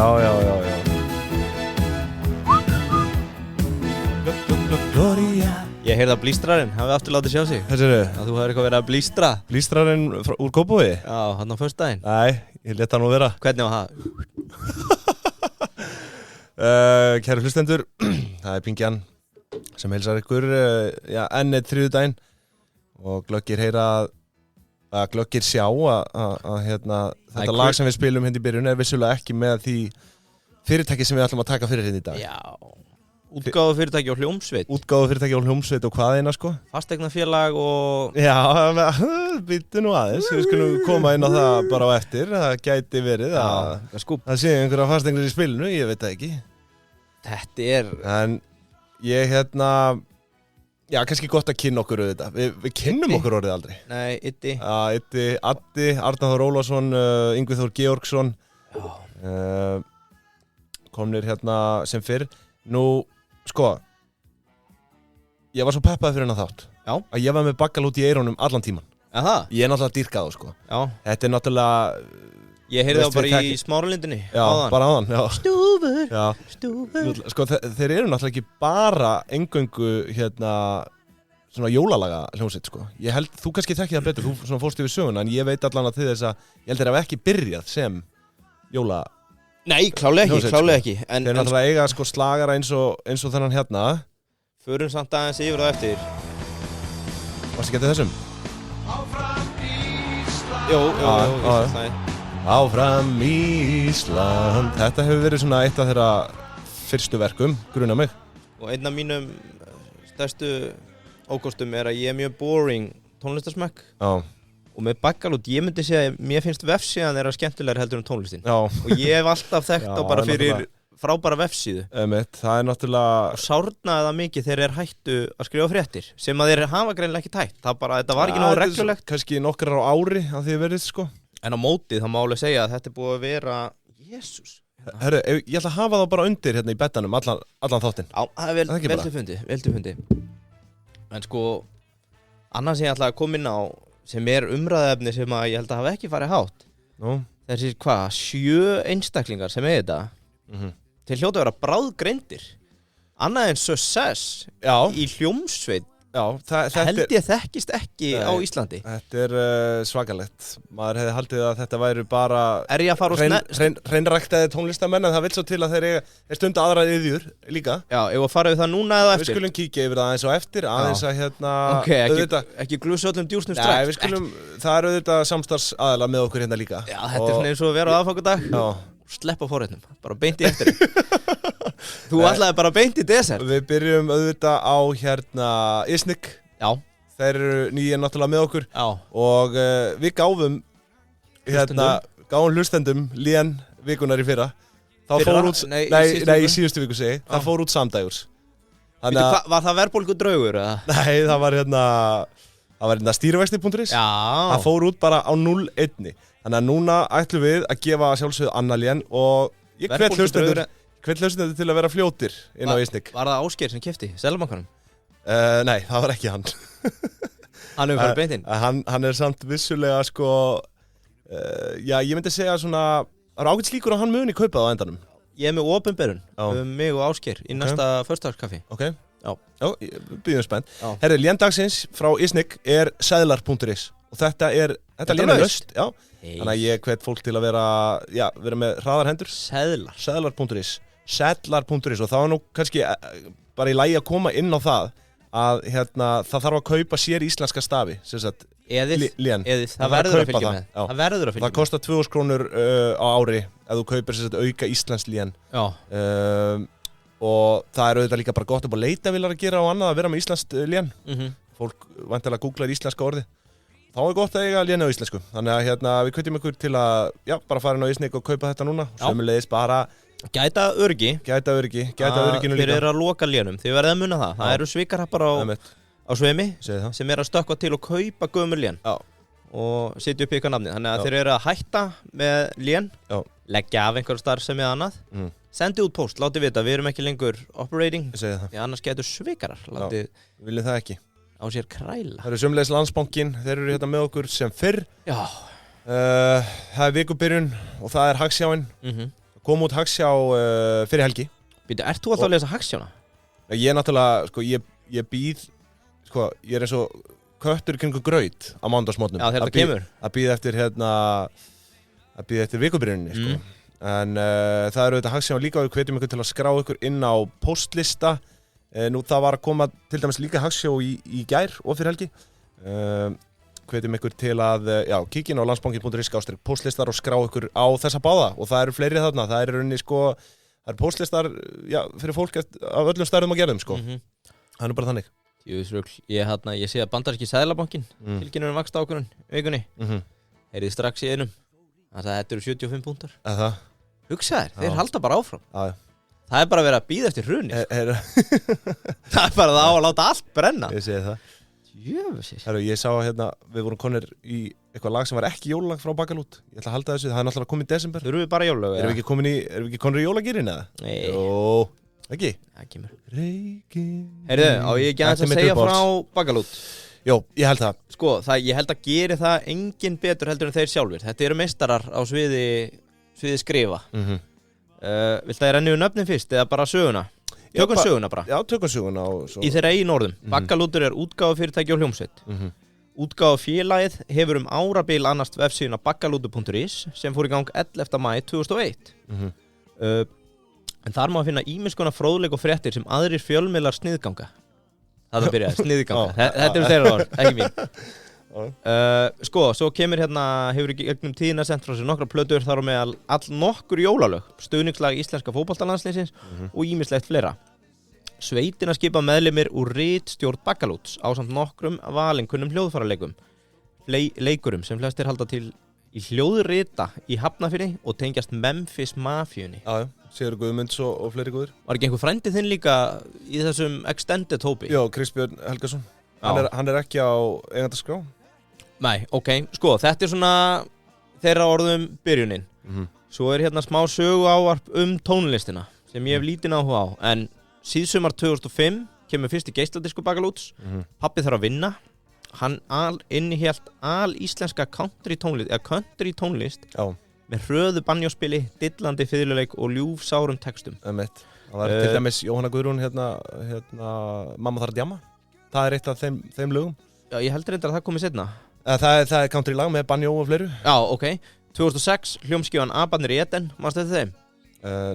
Já. Gloria. Ég heyrði að blístrarinn hafi aftur látið sjá sig. Þessi eru? Að þú hefur eitthvað verið að blístra. Blístrarinn úr Kópavogi? Já, hann á föstudaginn. Nei, ég lét það nú vera. Hvernig var það? Kæru hlustendur, það er Pingjan sem heilsar ykkur enn eitt þriðjudaginn og glöggir heyra að glöggir sjá að þetta lag sem við spilum hérna í byrjun er vissulega ekki með því fyrirtæki sem við ætlum að taka fyrir hérna í dag. Já, útgáfu fyrirtæki og hljómsveit. Útgáfu fyrirtæki og hljómsveit og hvað eina sko? Fasteignafélag og... Já, býttu nú aðeins, við skulum koma inn á það bara á eftir, það gæti verið að það sé einhverja fasteignir í spilinu, ég veit það ekki. Þetta er... En ég já, kannski gott að kynna okkur auðvitað. Við kynnum okkur orðið aldrei. Nei, Iddi. Já, Iddi, Addi, Arnar Þór Ólafsson, Yngvi Þór Georgsson. Komnir hérna sem fyrr. Nú, sko, ég var svo peppaði fyrir hennar þátt. Já. Að ég var með baggalút í eyrunum allan tíman. Aha. Ég er náttúrulega dýrkað á, sko. Já. Þetta er náttúrulega... Ég heyrði það bara í Smáralindinni. Já, bara áðan, já. Stúfur, já. stúfur. Sko, þeir eru náttúrulega ekki bara eingöngu, svona jólalaga hljómsveit, sko. Ég held, þú kannski þekkir það betur, þú svona fórst yfir söguna, en ég veit allan að til þess að, ég held þeir hafa ekki byrjað sem jóla... Nei, klálega ekki. En, þeir náttúrulega eiga, sko, slagara eins og þennan hérna. Förum samt aðeins yfir það eftir. Varstu ekki eftir þessum? Jó. Áfram Ísland. Þetta hefur verið svona eitt af þeirra fyrstu verkum, gruna mig. Og einn af mínum stærstu ókostum er að ég er mjög boring tónlistarsmekk. Já. Og með baggalút, ég myndi segja að mér finnst vefsíðan þeirra skemmtilegri heldur en tónlistin. Já. Og ég hef alltaf þekkt á bara fyrir frábæra vefsíðu. Það er náttúrulega... Og sárnaði það mikið þegar þeir hættu að skrifa fréttir, sem að þeir hafa greinilega ekki tætt. Þetta var ekki nógu reglulegt. Kannski nokkrar á ári að því verið, sko. En á mótið, það má alveg segja að þetta er búið að vera... Jésús. Herru, ég ætla að hafa það bara undir hérna í beddanum, allan þáttinn. Já, það er vel til fundi. En sko, annars sem ég ætla að koma inn á, sem er umræðefni sem að ég held að hafa ekki farið hátt. Nú? Þessi, 7 einstaklingar sem er þetta, þeir hljóta að vera bráðgreindir. Annað en Success í hljómsveit. Já, held ég þekkist ekki á Íslandi. Þetta er svakalegt. Maður hefði haldið að þetta væri bara er ég að fara hreinræktaði tónlistamenn, en það vill svo til að þeir stunda aðra iðjur líka. Já, ef að fara við það núna eða eftir. Við skulum kíkja yfir það aðeins og eftir, aðeins að Ok, ekki glúsa öllum djúsnum strax. Nei, við skulum, það er auðvitað samstarfsaðila með okkur hérna líka. Já, þetta er svona eins og að vera á aðfangadag. Já. Sleppa forréttum, bara beint í eftir. Þú ætlaði bara beint í desert. Við byrjum auðvitað á Isnik. Já. Þeir eru nýja náttúrulega með okkur. Já. Og við gáfum hlustendum lén vikunar í fyrra. Nei, í síðustu viku segi. Það fór út samdægurs. Var það verðbólgu draugur eða? Nei, það var stýrivexti.is. Já. Það fór út bara á 0-1. Þannig að núna ætlum við að gefa sjálfsögðu annað lén og ég hvet hlustendur til að vera fljótir inn á Isnik. Var það Ásgeir sem keypti Seðlabankanum? Nei, það var ekki hann. Hann hefur farið beint inn? Hann er samt vissulega sko, ég myndi segja svona, það er ágætis líkur að hann muni kaupa það á endanum. Ég er með opinberun, mig og Ásgeir í næsta föstudagskaffi. Ok, já, bíðum spennt. Herri, lén dagsins frá Isnik er seðlar.is og þetta lén er laust, já. Þannig að ég hvet fólk til að vera með hraðar hendur. Seðlar.is og það var nú kannski bara í lagi að koma inn á það að það þarf að kaupa sér íslenska stafi, sem sagt lén. Það verður að fylgja með. Það verður að fylgja með. Það kostar 2.000 krónur á ári ef þú kaupir sem sagt auka íslensk lén. Já. Og það er auðvitað líka bara gott að leitavélar að gera og annað að vera með íslenskt lén. Fólk væntanlega googlar íslenska orðið. Þá er gott að eiga léni á íslensku. Þannig að við hvetjum ykkur til að bara fara inn á Isnik og kaupa þetta núna. Sömuleiðis bara Gæta öryggi. Gæta örygginu líka. Þeir eru að loka lénum. Þið verðið að muna það. Það eru svikarhappar á sveimi sem eru að stökkva til og kaupa gömul lén. Já. Og setja upp ykkar nafnið. Þannig að þeir eru að hætta með lén, leggja af einhver starfsemi eða annað, sendi út post, látið vita, við erum ekki lengur operating. Því annars getur svikarar. Viljum það ekki. Á sér kræla. Það eru sömuleiðis Landsbankinn, þeir eru hérna með okkur sem fyrr. Já. Það er vikubyrjun og það er Hagsjáin. kom út Hagsjá fyrir helgi. Býtu, ert þú alltaf að lesa Hagsjána? Ég náttúrulega, sko, ég býð, sko, ég er eins og köttur kringu graut á mánudagsmorgnum. Já, þegar það kemur. Að býða eftir vikubyrjuninni, sko. En það eru auðvitað Hagsjá líka og við hvetjum ykkur til að skrá ykkur inn á postlista. Nú það var að koma til dæmis líka Hagsjá í gær og fyrir helgi. Hvetjum ykkur til að kíkja inn á landsbanki.is/postlistar og skrá ykkur á þessa báða og það eru fleiri þarna, það eru rauninni sko, það eru postlistar fyrir fólk af öllum stærðum og gerðum sko. Það er nú bara þannig. Ég sé að bandaríski Seðlabankin tilkynnir vaxtaákvörðun vikunni. Heyrið strax í einum. Þetta eru 75 púntar. Hugsaðir, þeir halda bara áfram. Það er bara verið að bíða eftir hruni. Það er bara að láta allt brenna. Ég segi það. Jöfnir. Ég sá við vorum konir í eitthvað lag sem var ekki jólalag frá Bakalút. Ég ætla að halda þessu, það er náttúrulega komið í desember. Þurfum við bara jólalag? Erum við ekki konir í jólagýrin eða? Nei. Jó, ekki? Það kemur. Reykjavík. Heyrðu, á ég ekki aðeins að segja frá Bakalút? Jó, ég held það. Sko, ég held að geri það engin betur heldur en þeir sjálfur. Þetta eru meistarar á sviði skrifa. Viltu að ég renni nöfnin fyrst eða bara söguna? Tökum söguna bara. Já, tökum söguna. Í þeirra eigin orðum. Bakalútur er útgáfufyrirtæki og hljómsveit. Útgáfufélagið hefur árabil annast vefsíðuna bakalútur.is sem fór í gang 11. maí 2001. En þar má að finna ýmiss konar fróðleik og fréttir sem aðrir fjölmiðlar sniðganga. Það byrjaði, sniðganga. Þetta þeirra orð, ekki mín. Sko, svo kemur hefur í gegnum tíðina sent frá sér nokkra plötur þar á meðal nokkur jólalög, stuðningslag íslenska fótboltalandsliðsins og ýmislegt fleira. Sveitina skipa meðlimir úr ritstjórn Bakalúts ásamt nokkrum valinkunnum hljóðfæraleikum, leikurum sem flestir halda til í hljóðrita í Hafnarfirði og tengjast Memphis mafíunni. Já, Sigurður Guðmunds og fleiri góðir. Var ekki einhver frændi þinn líka í þessum extended hópi? Já, Kristbjörn Helgason. Hann er ekki á eigendaskrá. Nei, ok, sko, þetta er svona þeirra orðum byrjunin. Svo er smá söguávarp tónlistina sem ég hef lítinn áhuga á. En síðsumar 2005 kemur fyrsti geisladiskur Bakalúts. Pabbi þarf að vinna. Hann innihélt íslenska country tónlist með hröðu banjóspili, dillandi fiðluleik og ljúfsárum textum. Það var til dæmis Jóhanna Guðrún Mamma þarf að djamma. Það er eitt af þeim lögum. Já, ég heldur reyndar að það komið seinna. Það er country lag með banjó og fleiru. Já, ok. 2006, hljómskífan Abanir í Eden. Manstu eftir þeim?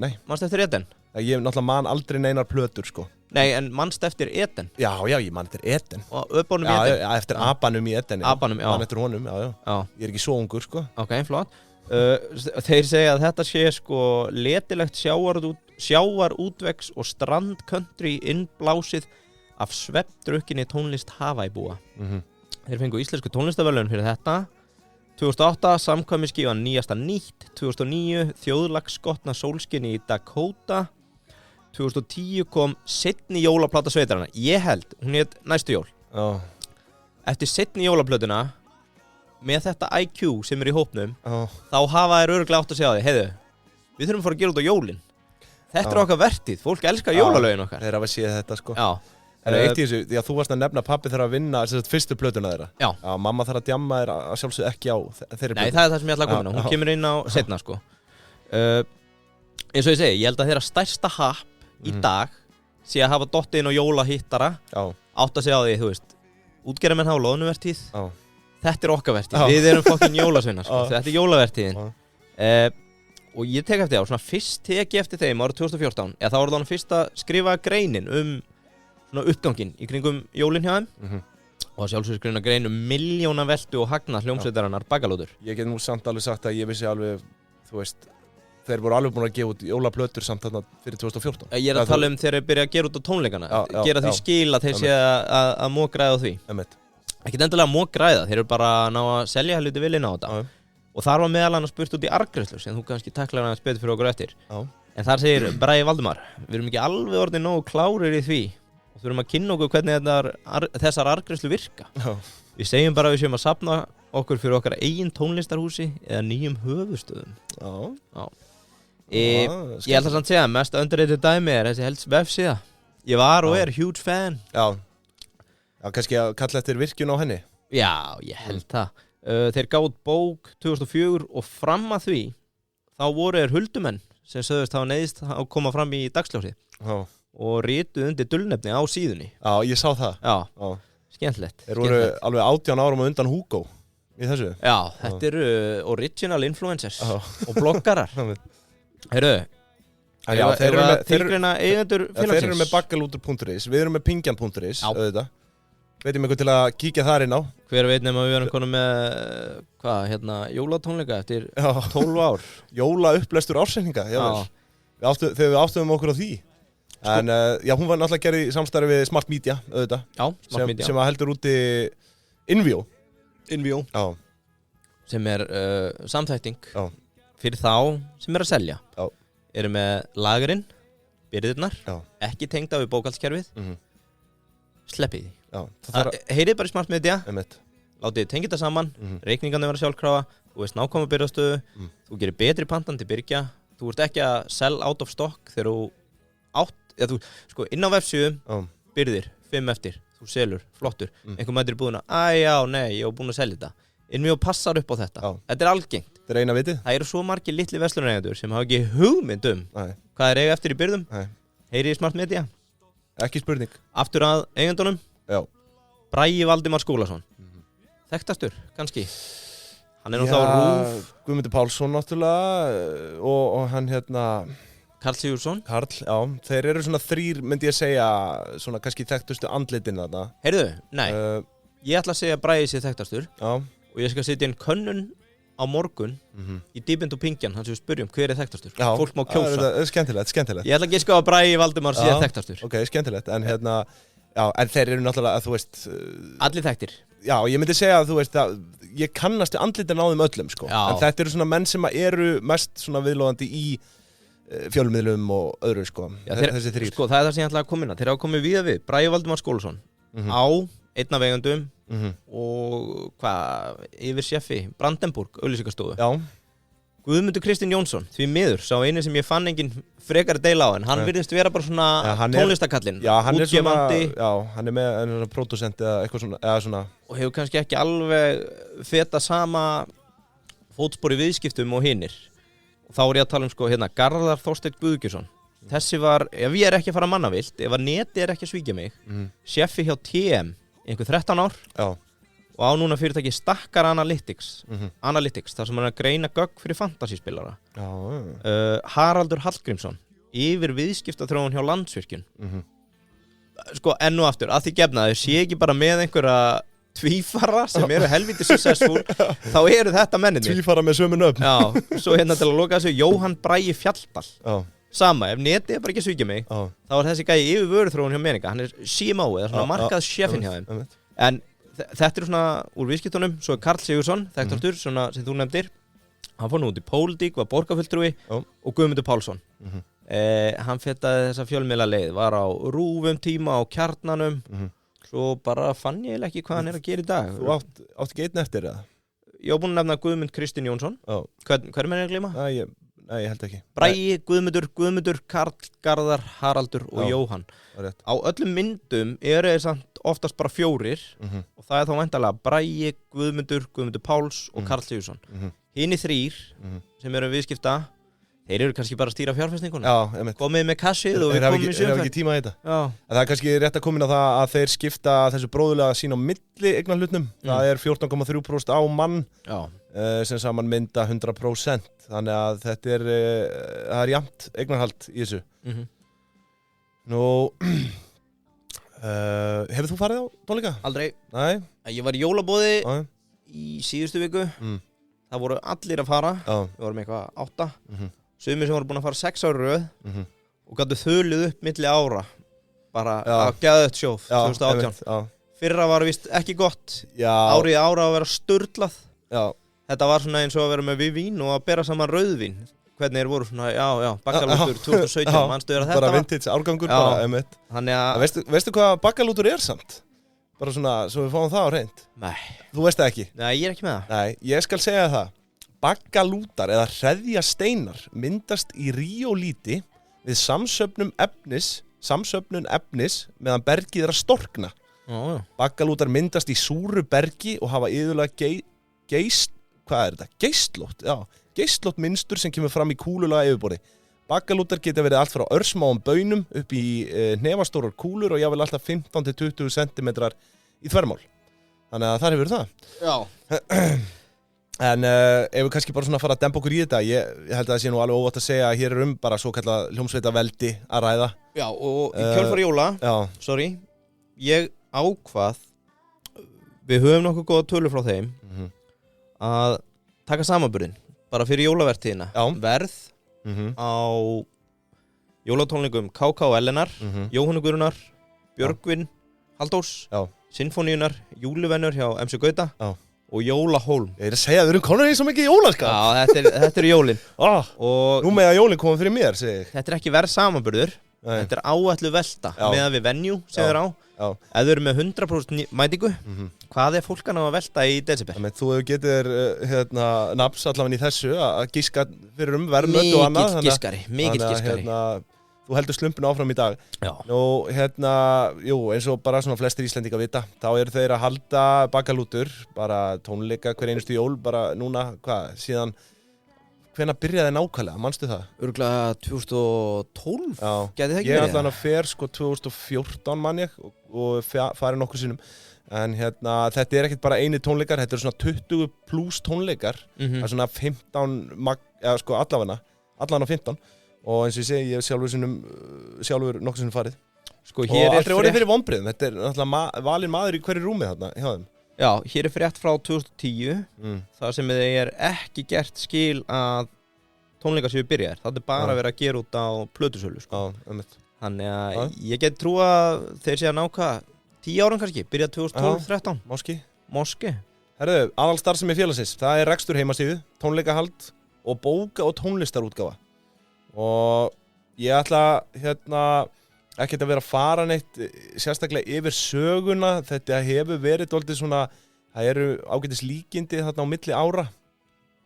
Nei. Manstu eftir Eden? Ég náttúrulega man aldrei neinar plötur, sko. Nei, en manstu eftir Eden? Já, ég man eftir Eden. Og öpunum í Eden? Já, eftir Abanum í Eden. Abanum, já. Man eftir honum, já. Ég er ekki svo ungur, sko. Ok, flott. Þeir segja að þetta sé, sko, letilegt sjávarútvegs og strandköntri innblásið af sveppdrukkinni tónlist Havaíbúa. Þeir fengu íslensku tónlistaverðlaun fyrir þetta. 2008 samkvæmisskífan Nýjasta nýtt. 2009 þjóðlagsskotna sólskinni í Dakota. 2010 kom seinni jólaplata sveitarinnar. Ég held, hún hét Næstu jól. Eftir seinni jólaplötuna með þetta IQ sem er í hópnum, þá hafa þeir örugglega átt að segja á því, heiðu, við þurfum að fara að gera út á jólin. Þetta er okkar vertíð, fólk elskar jólalögin okkar. Þeir hafa séð þetta, sko. Já. Það er eitt í þessu, því að þú varst að nefna að pabbi þarf að vinna fyrstu plötuna þeirra. Já. Mamma þarf að djamma þeirra að sjálfsögðu ekki á þeirri plötu. Nei, það er það sem ég ætla að koma inn á. Hún kemur inn á seinna, sko. Eins og ég segi, ég held að þeirra stærsta happ í dag sé að hafa dottið inn á jólahittara. Átt að segja á því, þú veist, útgerðarmenn hafa loðnuvertíð. Þetta er okkar vertíð. Við erum fucking jólasveinar, sko. Þetta er jólavertíðin. Og ég tek eftir svona fyrst teki eftir þeim árið 2014. Þá var það fyrst að skrifa greinin uppganginn í kringum jólinn hjá þeim og sjálfsögur skrifa grein milljónaveltu og hagnað hljómsveitarinnar Bakalútur. Ég get nú samt alveg sagt að ég vissi alveg, þú veist, þeir voru alveg búin að gefa út jólaplötur samt þarna fyrir 2014. Ég er að tala um þegar þeir byrja að gera út á tónleikana, gera því skil að þeir sé að mógræða á því. Ekkert endilega mógræða, þeir eru bara að ná að selja helviti vel inn á þetta. Og þar var meðal annars spurt út í arðgreiðslur sem þú kannski taklar aðeins betur fyrir okkur eftir. En þar segir Bragi Valdimar, við erum ekki alveg orðin nógu klárir í því og þurfum að kynna okkur hvernig þessar arðgreiðslur virka. Við segjum bara að við séum að safna okkur fyrir okkar eigin tónlistarhúsi eða nýjum höfustöðum. Ég ætla samt að segja, mest underrated dæmi er þessi helst vefsíða. Ég var og er huge fan. Já, kannski að kalla eftir virkjun á henni. Já, ég held það. Þeir gáðu bók 2004 og fram að því þá voru þeir huldumenn sem sögðust hafa neyðist að koma fram í dagsljósi og rituð undir dulnefni á síðunni. Já, ég sá það. Já, skemmtilegt. Þeir voru alveg 18 árum á undan Hugo í þessu. Já, þetta eru original influencers og bloggarar. Heyrðu, þeir eru með tilgreina eigendur félagsins. Þeir eru með baggalútur.is, við erum með pingjan.is, auðvitað. Veitum eitthvað til að kíkja þar inn á. Hver veit nema við erum konum með, jólatónleika eftir 12 ár. Jólaupplestur ársendinga, þegar við áttuðum okkur á því. En hún var náttúrulega gerð í samstarfi við Smart Media, auðvitað. Já, Smart Media. Sem heldur úti Invio. Já. Sem samþætting fyrir þá sem að selja. Já. Eru með lagerinn, byrðirnar, ekki tengda við bókaldskerfið. Sleppið því. Heyrið bara í Smart Media, látið tengja þetta saman, reikningarnir vera sjálfkrafa, þú veist nákvæma byrðastöðu, þú gerir betri pantan til byrgja, þú ert ekki að sell out of stock þegar þú inn á vefsíðum, byrðir, 5 eftir, þú selur, flottur, einhver mætir í búðuna, ég var búin að selja þetta, Invio passar upp á þetta, þetta algengt. Þetta eina vitið. Það eru svo margir litli verslunareigendur sem hafa ekki hugmynd hvað eiga eftir í byrðum, heyrið í Smart Media. Ekki spurning. Aftur að eigendunum. Já. Bragi Valdimar Skúlason. Þekktastur, kannski. Hann náttúrulega á RÚV. Guðmundur Pálsson náttúrulega og hann Karl Sigurðsson. Karl, já. Þeir eru svona 3, myndi ég segja, svona kannski þekktustu andlitin þarna. Heyrðu, nei. Ég ætla að segja Bragi sé þekktastur. Já. Og ég skal setja inn könnun á morgun í Deep Into Pingjan, hann sem við spurjum hver er þekktastur. Já. Fólk má kjósa. Það er skemmtilegt. Ég ætla að giska á að Bragi Valdimar sé þekktastur. Ok, skemmtilegt. En en þeir eru náttúrulega, þú veist... Allir þekktir. Já, ég myndi segja að, þú veist, að ég kannast andlitin á þeim öllum, sko. Já. En þetta eru svona menn sem eru mest svona viðlóðandi í fjölmiðlum og öðru, sko. Já, þessi 3. Sko, það er það sem ég ætla að koma inn að. Þeir hafa komið víða við. Bragi Valdimar Skúlason á einn af eigendum og yfir sjefi Brandenburg, auglýsingastofu. Já. Guðmundur Kristinn Jónsson, því miður, sá eini sem ég fann engin frekar deila á en hann virðist vera bara svona tónlistakallinn, útgefandi. Já, hann er með pródusent eða eitthvað svona. Og hefur kannski ekki alveg feta sama fótspor í viðskiptum og hinnir. Og þá er ég að tala um Garðar Þorsteinn Guðgjursson. Þessi var, ef ég er ekki að fara mannavilt, ef að neti er ekki að svíkja mig, sjefi hjá TM, einhver 13 ár. Já. Og á núna fyrirtæki Stakkar Analytics, þar sem hann er að greina gögn fyrir fantasíspilara. Haraldur Hallgrímsson, yfir viðskiptaþróun hjá Landsvirkjun. Sko, enn og aftur, að því gefna, þau sé ekki bara með einhverja tvífara sem eru helviti successful, þá eru þetta menninni. Tvífara með sömu nöfn. Já, svo til að loka þessu, Jóhann Bragi Fjalldal. Já. Sama, ef netið er bara ekki að svíkja mig, þá er þessi gæi yfir vöruþróun hjá Meninga, hann er CMO, eða svona markað sjefinn hjá þeim. En þetta er svona úr viðskiptunum, svo er Karl Sigurðsson, þekktastur, svona sem þú nefndir. Hann fór nú út í pólitík, var borgarfulltrúi og Guðmundur Pálsson. Hann fetaði þessa fjölmiðla leið, var á RÚV tíma á Kjarnanum, svo bara fann ég ekki hvað hann er að gera í dag. Þú átt ekki einn eftir eða? Ég var búinn að nefna Guðmund Kristinn Jónsson. Hver menn er að gleyma? Nei, ég held ekki. Bragi, Guðmundur, Karl, Garðar, Haraldur og Jóhann. Á öllum myndum eru þeir samt oftast bara 4 og það er þá væntanlega Bragi, Guðmundur Páls og Karl Sigurðsson. Hinir 3 sem eru viðskipta, þeir eru kannski bara að stýra fjárfestingunum. Já, ég veit. Komið með kassið og við komum í sjöfæð. Þeir hafa ekki tíma í þetta. Já. Það er kannski rétt að koma inn á það að þeir skipta þessu bróðulega sín á milli eignarhlutnum. Það er 14,3% á mann. Já. Sem saman mynda 100%. Þannig að þetta það er jafnt eignarhald í þessu. Nú, hefur þú farið á tónleika? Aldrei. Nei? Ég var í jólaboði í síðustu viku. Það voru allir að fara. Við vorum eitthvað 8. Sumir sem voru búin að fara 6 ára röð og gætu þöluð upp milli ára. Bara að geða þetta sjóð 2018. Fyrra var vist ekki gott. Árið í ára að vera sturlað. Þetta var svona eins og að vera með vín og að bera saman rauðvín. Hvernig þeir voru svona, bakkalútur 2017, mannstu vera þetta? Bara vintage árgangur, bara emitt. Veistu hvað bakkalútur er samt? Bara svona, svo við fáum það á hreint. Nei. Þú veist það ekki? Nei, ég er ekki með það. Nei, ég skal segja það. Baggalútar eða hreðjasteinar myndast í ríólíti við samsöfnun efnis meðan bergið er að storkna. Baggalútar myndast í súru bergi og hafa iðulega geistlótt mynstur sem kemur fram í kúlulega yfirborði. Baggalútar geta verið allt frá örsmáum baunum upp í hnefastórar kúlur og jável alltaf 15-20 cm í þvermál. Þannig að þar hefur það. Já. En ef við kannski bara svona fara að dempa okkur í þetta, ég held að það sé nú alveg óvægt að segja að hér bara svo kallað hljómsveitaveldi að ræða. Já, og í kjölfar jóla, ég ákvað, við höfum nokkuð góða tölu frá þeim, að taka samanburðin, bara fyrir jólavertíðina. Verð á jólatónleikum KK og Ellenar, Jóhannu Guðrunar, Björgvin Halldórs, Sinfoníunar, Júluvennur hjá MC Gauta og Jólahólm. Ég að segja, við erum konar í svo mikið jólaskap. Já, þetta eru jólin. Nú með að jólin koma fyrir mér, segi ég. Þetta ekki verð samanburður, þetta áætlu velta með að við venue sem þeir á. Ef þau eru með 100% mætingu, hvað fólkan á að velta í desember? Þú hefur getið nafns allavega í þessu að gíska fyrir verðmöt og annað. Mikill gískari. Þú heldur slumpinu áfram í dag. Nú, eins og bara svona flestir Íslendingar vita, þá eru þeir að halda Baggalútur, bara tónleika hver einustu jól, bara núna, síðan, hvenær byrjaði nákvæmlega, manstu það? Örugglega 2012, gæti það ekki verið? Ég allan að fer 2014 mann ég og farið nokkur sinnum. En þetta ekkert bara eini tónleikar, þetta eru svona 20 pluss tónleikar, það er svona 15, allavega 15. Og eins og ég segi, ég hef sjálfur nokkuð sinnum farið. Og aldrei orðið fyrir vonbrigðum, þetta er náttúrulega valinn maður í hverju rúmi þarna hjá þeim. Já, hér frétt frá 2010, þar sem þeir ekki gert skil að tónleikar séu byrjaðir. Það bara verið að gera út á plötusölu. Þannig að ég get trú að þeir sé að náka 10 árum kannski, byrjað 2012-13. Moski. Herðu, aðalstarfsemi félagsins, það er rekstur heimasíðu, tónleikahald og bóka- og tónlistarútgáfa. Og ég ætla ekkert að vera að fara neitt sérstaklega yfir söguna. Þetta hefur verið dálítið svona, það eru ágætis líkindi þarna á milli ára.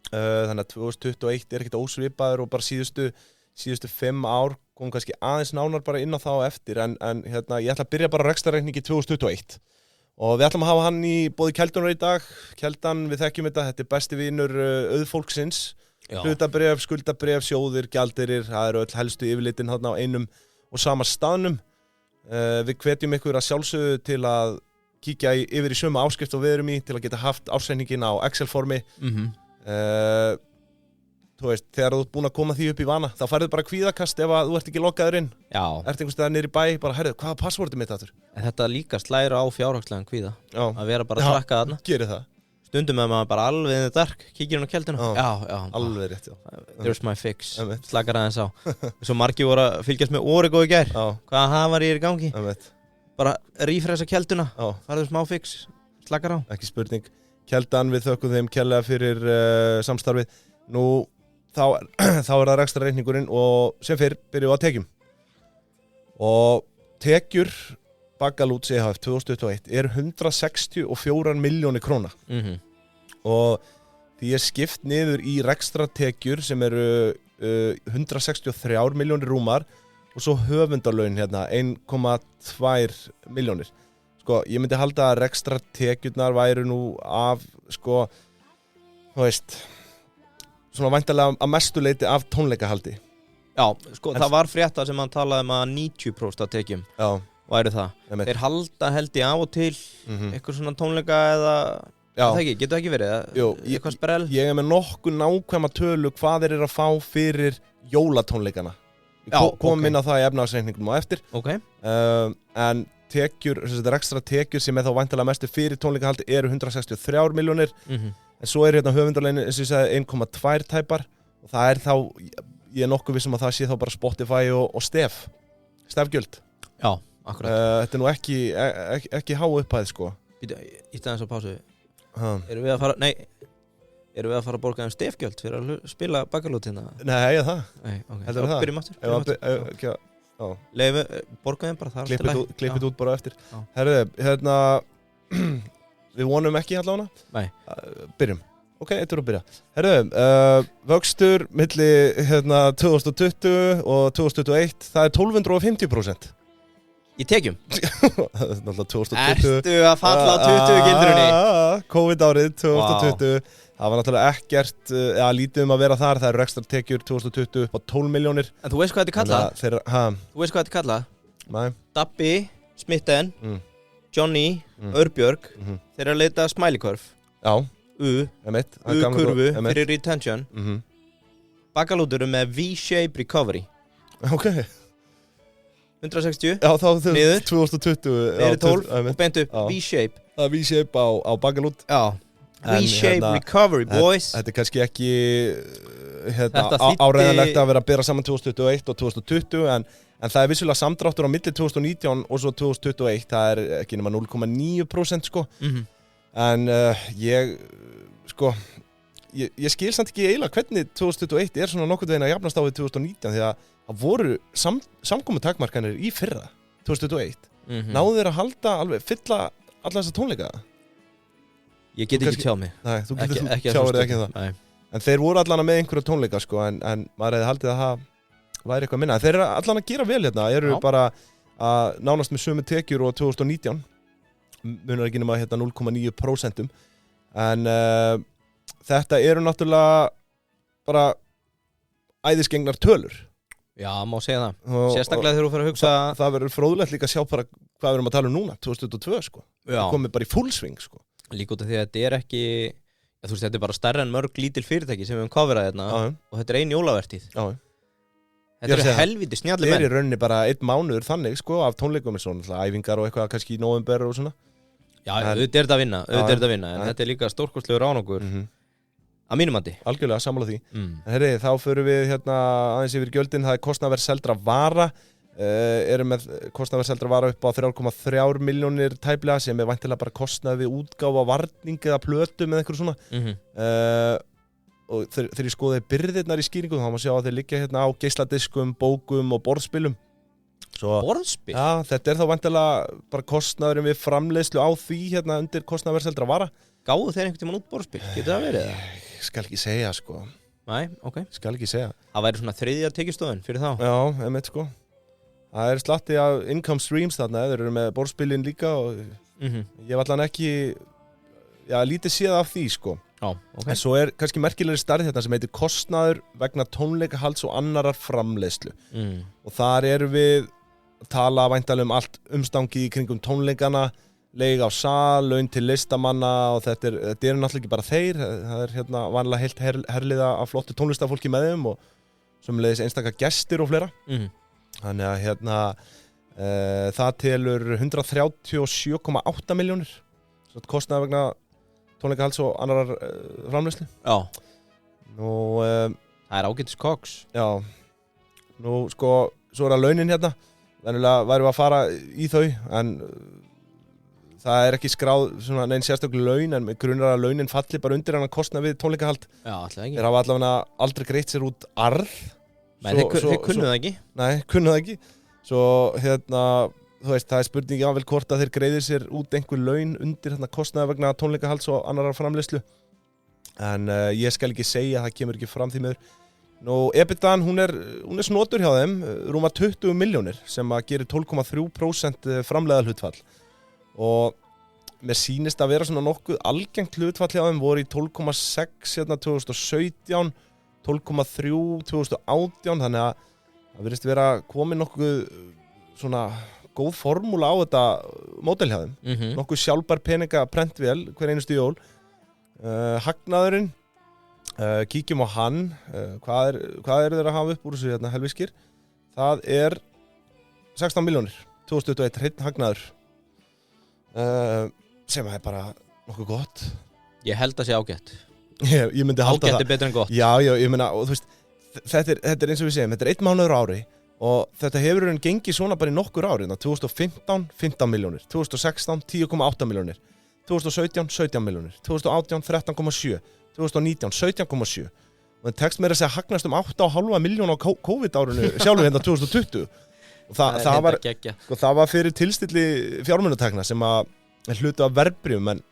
Þannig að 2021 ekkert ósvipaður og bara síðustu 5 ár kom kannski aðeins nánar bara inn á það og eftir. En ég ætla að byrja bara rekstrarreikningi 2021. Og við ætlum að hafa hann í bóði Keldunar í dag. Keldan, við þekkjum þetta er besti vinur auðfólksins. Hlutabréf, skuldabréf, sjóðir, gjaldeyrir, það eru öll helstu yfirlitin þarna á einum og sama staðnum. Við hvetjum ykkur að sjálfsögðu til að kíkja yfir í sömu áskrift og við erum í til að geta haft ársreikningin á Excel-formi. Þú veist, þegar þú ert búin að koma því upp í vana, þá færðu bara kvíðakast ef að þú ert ekki loggaður inn. Ert einhvers staðar niður í bæ, bara herðu, hvað er passwordið mitt aftur? En þetta líka slæra á fjárhagslegan kvíða. Að vera bara að trakka þarna. Gerir það. Stundum með maður bara alveg in the dark, kíkir hann á Kelduna. Já. Alveg rétt, There's my fix. Slakar aðeins á. Svo margir voru að fylgjast með Origo í gær. Hvaða hafar í gangi? Bara refresa Kelduna. Farðu smá fix. Slakar á. Ekki spurning. Keldan, við þökkum þeim kærlega fyrir samstarfið. Nú, þá er það rekstrarreikningurinn og sem fyrr byrjum við að tekjum. Og tekjur Baggalút CHF 2021 er 164 milljónir króna. Og því er skipt niður í rekstratekjur sem eru 163 milljónir rúmar og svo höfundarlaun 1,2 milljónir. Sko, ég myndi halda að rekstratekjurnar væru nú af, þú veist, svona væntanlega að mestu leyti af tónleikahaldi. Já, sko, það var frétta sem hann talaði að 90% af tekjum. Væri það. Þeir halda held í á og til eitthvað svona tónleika eða það ekki, getur ekki verið eitthvað sprell. Ég með nokkuð nákvæma tölu hvað þeir eru að fá fyrir jólatónleikana. Komum inn á það í efnahagsreikningnum á eftir. En tekjur, ekstra tekjur sem þá væntanlega mestu fyrir tónleikahaldi eru 163 milljónir. En svo er höfundarlaun eins og ég sagði 1,2 tæpar og það er þá, ég er nokkuð vissum að það sé þá bara Spotify og stefgjöld. Já. Akkurat. Þetta er nú ekki há upphæð sko. Í staðins á pásu. Erum við að fara að borga stefgjöld fyrir að spila Baggalút hérna? Nei, það. Heldur það? Byrjum aftur. Borga þeim bara þar. Klippið út bara eftir. Herðu, við vonum ekki allavega. Nei. Byrjum. Ok, þetta er að byrja. Herðu, vöxtur milli 2020 og 2021, það er 1250%. Í tekjum? Það er náttúrulega 2020. Ertu að falla á 20 gildrunni? COVID-árið 2020. Það var náttúrulega ekkert, lítið að vera þar. Það eru ekstra tekjur 2020 upp á 12 milljónir. En þú veist hvað þetta er kallað? Þú veist hvað þetta er kallað? Nei. Dabbi, Smitten, Johnny, Örbjörg, þeir eru að leita smiley-kurv. Já. U-kurvu fyrir retention. Bakalútur með V-shape recovery. Ok. 160. Já, þá niður 2020. Niður 12 og beint upp V-shape. Það er V-shape á bakalút. Já. V-shape recovery, boys. Þetta er kannski ekki áreiðanlegt að vera að bera saman 2021 og 2020, en það er vissulega samdráttur á milli 2019 og svo 2021. Það er ekki nema 0,9% sko. En ég skil samt ekki eiginlega hvernig 2021 er svona nokkurn veginn að jafnast á við 2019, því að það voru samkomutakmarkanir í fyrra 2021. Náðu þeir að halda alveg fylla alla þessa tónleika? Ég get ekki tjá mig. Nei, þú tjáir ekki það. Nei. En þeir voru allan með einhverja tónleika sko, en maður hefði haldið að það væri eitthvað minna. Þeir eru allan að gera vel hérna, eru bara að nánast með sömu tekjur og 2019. Munar ekki nema 0,9%. En þetta eru náttúrulega bara æðisgengnar tölur. Já, má segja það. Sérstaklega þegar þú fyrir að hugsa... Það verður fróðlegt líka að sjá bara hvað við erum að tala um núna, 2022 sko. Það komið bara í fullsving sko. Líka út af því að þetta er ekki... Þú veist, þetta er bara stærra en mörg lítil fyrirtæki sem við höfum coverað hérna og þetta er ein jólavertíð. Þetta eru helviti snjallir menn. Það er í rauninni bara 1 mánuður þannig sko, af tónleikum, svona æfingar og eitthvað kannski í nóvember og svona. Já, auðvitað er þetta að vinna, en þetta er líka stórkostlegur árangur. Að mínum mati. Algjörlega, sammála því. En herri, þá förum við hérna aðeins yfir gjöldin. Það er kostnaðarverð seldra vara. Erum með kostnaðarverð seldra vara upp á 3,3 milljónir tæplega, sem er væntanlega bara kostnaði við útgáfa varning eða plötum eða eitthvað svona. Og þegar ég skoði byrðirnar í skýringum, þá má sjá að þeir liggja hérna á geisladiskum, bókum og borðspilum. Borðspil? Já, þetta er þá væntanlega bara kostnaðurinn við framleiðslu á því hérna undir kostnaðarverð seldra vara. Gáðu þeir einhvern tímann út borðspil? Getur það verið það? Ég skal ekki segja sko. Nei, ok. Skal ekki segja. Það væri svona 3. tekjustofun fyrir þá. Já, einmitt sko. Það er slatti af income streams þarna, þeir eru með borðspilin líka og ég var allan ekki, lítið séð af því sko. Já, ok. En svo er kannski merkilegri starf þetta sem heitir kostnaður vegna tónleikahalds og annarar framleiðslu. Og þar erum við að tala væntanlega allt umstangið í kringum tónleikana, leig á sal, laun til listamanna og þetta er náttúrulega ekki bara þeir. Það er hérna vanlega heilt herliða af flottu tónlistafólki með þeim og sömuleiðis einstaka gestir og fleira. Þannig að hérna það telur 137,8 milljónir kostnaði vegna tónleikahalds og annarar framleiðslu. Já. Nú það er ágætis koks. Já. Nú sko, svo er það launin hérna. Venjulega værum við að fara í þau, en það er ekki skráð svona neinn sérstaklega laun, en með grunar að launin falli bara undir hann að kostna við tónleikahald. Já, alltaf ekki. Þeir hafa allavega aldrei greitt sér út arð. Nei, þeir kunnu það ekki. Nei, kunnu það ekki. Svo hérna, þú veist, það er spurningi ável hvort að þeir greiðir sér út einhver laun undir hérna kostnaði vegna tónleikahalds og annarar framleiðslu. En ég skal ekki segja, það kemur ekki fram því miður. Nú, EBITDAn, hún er snotur hjá þeim, rúma 20 milljónir, sem að gerir 12,3% framleiðarhlutfall. Og mér sýnist að vera svona nokkuð algengt hlutfall hjá þeim, voru í 12,6 hérna 2017, 12,3 2018, þannig að það virðist vera komið nokkuð svona góð formúla á þetta módel hjá þeim. Nokkuð sjálfbær peninga prentvél hver einustu jól. Hagnaðurinn, kíkjum á hann, hvað eru þeir að hafa upp úr þessu hérna helviskir? Það er 16 milljónir, 2021, hreinn hagnaður. Sem er bara nokkuð gott. Ég held að sé ágætt. Ég myndi halda það. Ágætt er betur en gott. Já, ég meina, og þú veist, þetta er eins og við segjum, þetta er 1 mánuður á ári og þetta hefur gengið svona bara í nokkur ári. 2015, 15 milljónir, 2016, 10,8 milljónir, 2017, 17 milljónir, 2018, 13,7, 2019, 17,7. Og það tekst meira að segja hagnast 8,5 miljón á COVID-árunu sjálfur hérna 2020. Og það var fyrir tilstilli fjármunatekna sem að hlutu af verðbréfum, en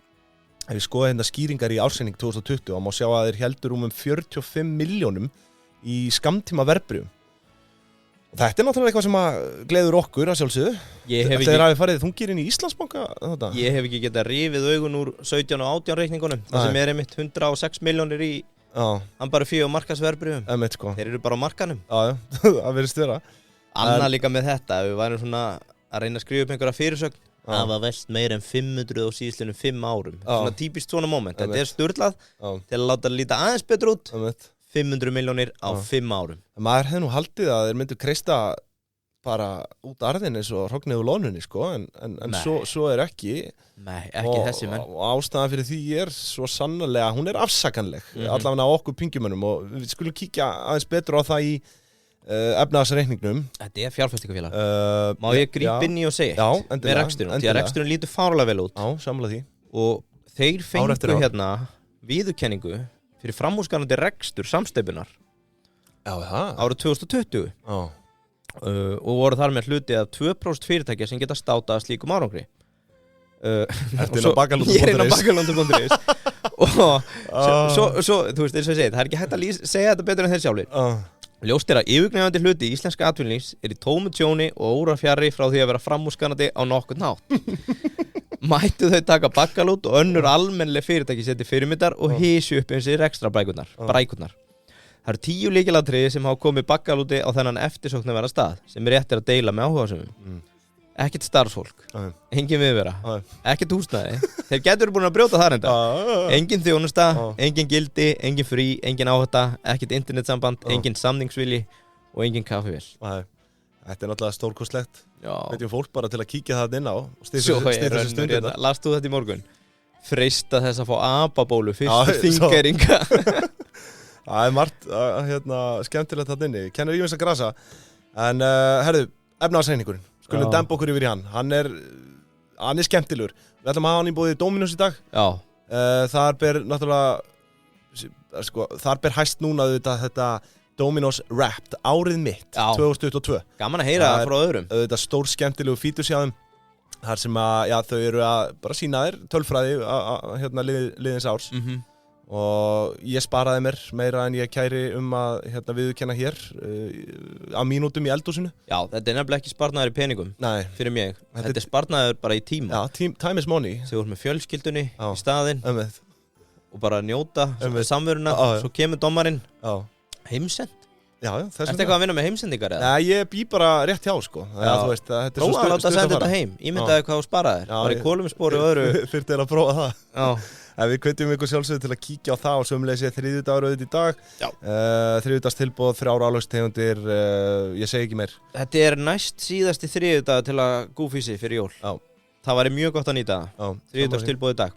ef við skoðum hérna skýringar í ársreining 2020 þá má sjá að þeir heldur 45 milljónum í skammtíma verðbréfum. Og Þetta náttúrulega eitthvað sem að gleður okkur að sjálfsögðu. Þeir hafi farið þungir inn í Íslandsbanka þetta. Ég hef ekki getað rifið augun úr 17 og 18 reikningunum. Það sem einmitt 106 milljónir í bara 4 markaðsverðbréfum. Sko. Þeir eru bara á markanum. Já, það verðist vera. Annað líka með þetta, við værum svona að reyna að skrifa upp einhverja fyrirsögn. Það var velt meira en 500 á síðstlunum 5 árum. Svona típist svona moment. Þetta sturlað til að láta líta aðeins betur út. 500 milljónir á 5 árum. Maður hefði nú haldið að þeir myndu kreista bara út arðin eins og hrognið úr lónunni, sko, en svo er ekki. Nei, ekki þessi menn. Og ástæðan fyrir því svo sannarlega, hún er afsakanleg, allavega á okkur pingjumönnum og við skulum kíkja aðeins betur á það í efnahagsreikningnum. Þetta fjárfestingafélag. Má ég grípa inn í og segja með reksturinn, því að reksturinn lítur fárlega vel út. Já, sammála því. Og þeir fengu hérna viðurkenningu fyrir framúrskarandi rekstur samsteypunar árið 2020 og voru þar með hluti af 2% fyrirtækja sem geta státað slíkum árangri. Ertu inn á bakalundur.is? Ég er inn á bakalundur.is og svo, þú veist, eins og ég segi, það er ekki hægt að segja þetta betur en þeir sjálfir. Ljóst er að yfirgnæfandi hluti íslenska atvinnulífs er í tómu tjóni og órafjarri frá því að vera framúrskarandi á nokkurn hátt. Mættu þau taka bakkalút og önnur almennleg fyrirtæki seti fyrirmyndar og hísju upp eins og rekstrar brækurnar. Það eru 10 lykilatriði sem hafa komið bakkalúti á þennan eftirsóknarverða stað sem rétt er að deila með áhugasömmum. Ekkert starfsfólk, engin viðvera, ekkert húsnæði. Þeir getur búin að brjóta þar enda. Engin þjónusta, engin gildi, engin frí, engin áhætta, ekkert internetsamband, engin samningsvilji og engin kaffivél. Þetta er náttúrulega stórkostlegt. Veitum fólk bara til að kíkja það inn á og stýta þessu stundina. Last þú þetta í morgun? Freista þess að fá apabólu fyrstu þingeringa. Það er margt skemmtilegt þarna inni. Kennir Ímins að grasa. En herðu, efnahagsreikningurinn. Skulum demba okkur yfir í hann. Hann er skemmtilegur. Við ætlum að hafa hann í boði Dominos í dag. Þar ber náttúrulega, sko, þar ber hæst núna þetta Dominos Wrapped, árið mitt, 2022. Gaman að heyra það frá öðrum. Þetta stór skemmtilegu fítus hjá þeim. Þar sem að, þau eru að bara sýna þér tölfræði liðins árs. Og ég sparaði mér meira en ég kæri að viðurkenna hér á mínútum í eldhúsinu. Já, þetta er nefnilega ekki sparnaður í peningum. Nei. Fyrir mig. Þetta er sparnaður bara í tíma. Já, time is money. Þegar þú ert með fjölskyldunni í staðinn og bara njóta samveruna, svo kemur dómarinn. Heimsend? Já, þess vegna. Ertu eitthvað að vinna með heimsendingar eða? Nei, ég bý bara rétt hjá, sko. Þú veist, þetta er svo prófa að láta að senda þetta heim. Ímyndaðu hvað þú sparaðir. Bara í kolumbusspori og öðru. Fyrir til að prófa það. Já. Við hvetjum ykkur sjálfsögðu til að kíkja á það og sömuleiðis þriðjudagur auðvitað í dag. Þriðjudagstilboð, 3 álagstegundir, ég segi ekki meir. Þetta er næst síðasti þriðjudag til að gúfísi fyrir jól. Já. Það væri mjög gott að nýta það. Þriðjudagstilboð í dag.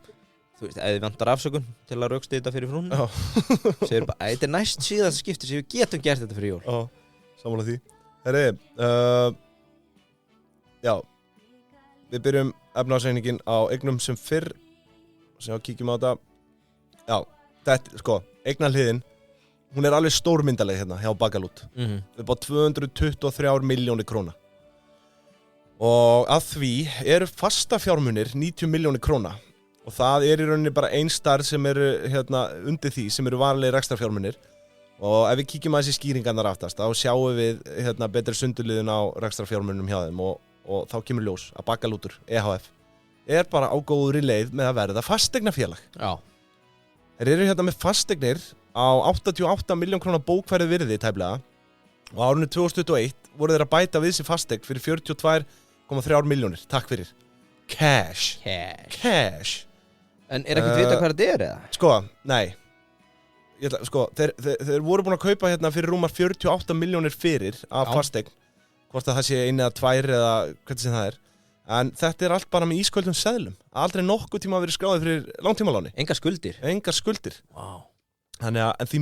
Þú veist, ef þið vantar afsökun til að rauksta þetta fyrir frúnni, segir bara, þetta er næst síðasta skipti sem við getum gert þetta fyrir jól. Já, sammála því. Já, við byrjum efnahagsreikningin á eignum sem fyrr, sem við kíkjum á þetta. Já, þetta, sko, eignarhliðin, hún er alveg stórmyndaleg hérna hjá Bakalút. Upp á 223 milljónir króna. Og að því eru fasta fjármunir 90 milljónir króna. Og það er í rauninni bara ein stærð sem eru undir því, sem eru vanlega rekstrarfjármunir. Og ef við kíkjum aðeins í skýringarnar aftast, þá sjáum við betri sundurliðun á rekstrarfjármunum hjá þeim og þá kemur ljós að Bakalútur, EHF, er bara á góðri leið með að verða fasteignafélag. Já. Þeir eru með fasteignir á 88 milljón króna bókfærið virði tæplega og árinu 2021 voru þeir að bæta við sér fasteign fyrir 42,3 milljónir. Takk fyrir. Cash. En er ekki vita hvað þetta er eða? Sko, nei. Þeir voru búin að kaupa fyrir rúmar 48 milljónir fyrir af fasteign. Hvort að það sé 1 eða 2 eða hvernig sem það er. En þetta er allt bara með ísköldum seðlum. Aldrei nokkuð tíma að vera skráðið fyrir langtímaláni. Engar skuldir. Wow. Þannig að, en því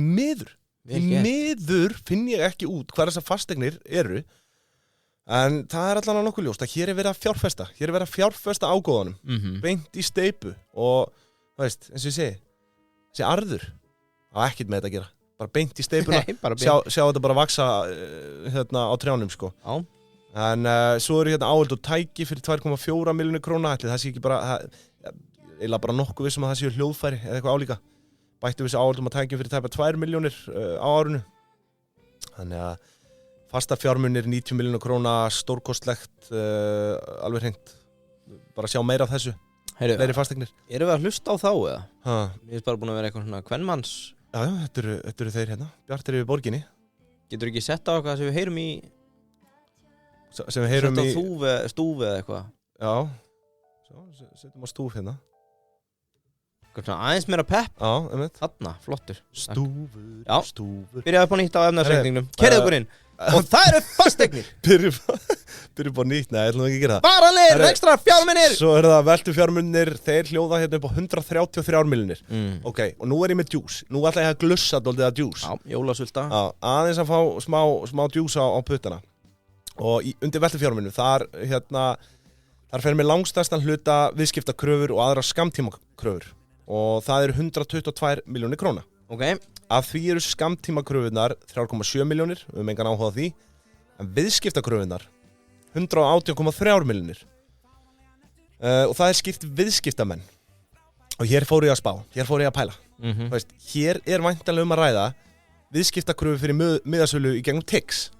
miður finn ég ekki út hvað þessar fasteignir eru. En það er allan á nokkuð ljóst að hér er verið að fjárfesta. Hér er verið að fjárfesta ágóðanum. Beint í steypu. Og, þú veist, eins og ég segi, þessi arður á ekkert með þetta að gera. Bara beint í steipuna. Sjá þetta bara vaksa á trjánum, sko. Já. En svo eru áhöld og tæki fyrir 2,4 milljónir króna. Það sé ekki bara, eiginlega bara nokkuð vissum að það séu hljóðfæri eða eitthvað álíka. Bættu við þessu áhöldum að tæki fyrir tæpa 2 milljónir á árinu. Þannig að Fasta fjármunir 90 milljónir króna, stórkostlegt, alveg hreint. Bara sjá meira af þessu. Fleiri fasteignir. Erum við að hlusta á þá eða? Ég er bara búin að vera eitthvað svona kvenmanns. Já, þetta eru þeir hérna. Bjartir yfir borginni. Getur ekki sett á eitthvað sem við heyrum í... Sem við heyrum í... Sett á stúfi eða eitthvað. Já. Svo, setjum á stúf hérna. Aðeins meira pepp. Já, einmitt. Þarna, flottur. Stúfur. Byrjaði upp á nýtt á efnarsreikningnum. Kerið okkur inn. Og það eru fasteignir. Byrjum upp á nýtt, nei, ég ætlum ekki að gera það. Varanlegir, ekstra fjármunir. Svo það veltu fjármunir, þeir hljóða hérna upp á 133 milljónir. Ok, og nú ég með djús. Nú ætla ég að glussa dálítið að djús. Já, jólasvulta. Já, aðeins að fá smá djús á puttana. Og undir veltu fjármunum, þar fer með langstærstan hluta viðskiptakröfur og aðra skammtímakröfur. Og það eru 122 milljónir króna. Ok. Af því eru skammtímakröfurnar 3,7 milljónir, við höfum engan áhuga á því. En viðskiptakröfurnar 118,3 milljónir. Og það skipt viðskiptamenn. Og hér fór ég að spá, hér fór ég að pæla. Veist, hér væntanlega að ræða viðskiptakröfur fyrir miðasölu í gegnum TIX.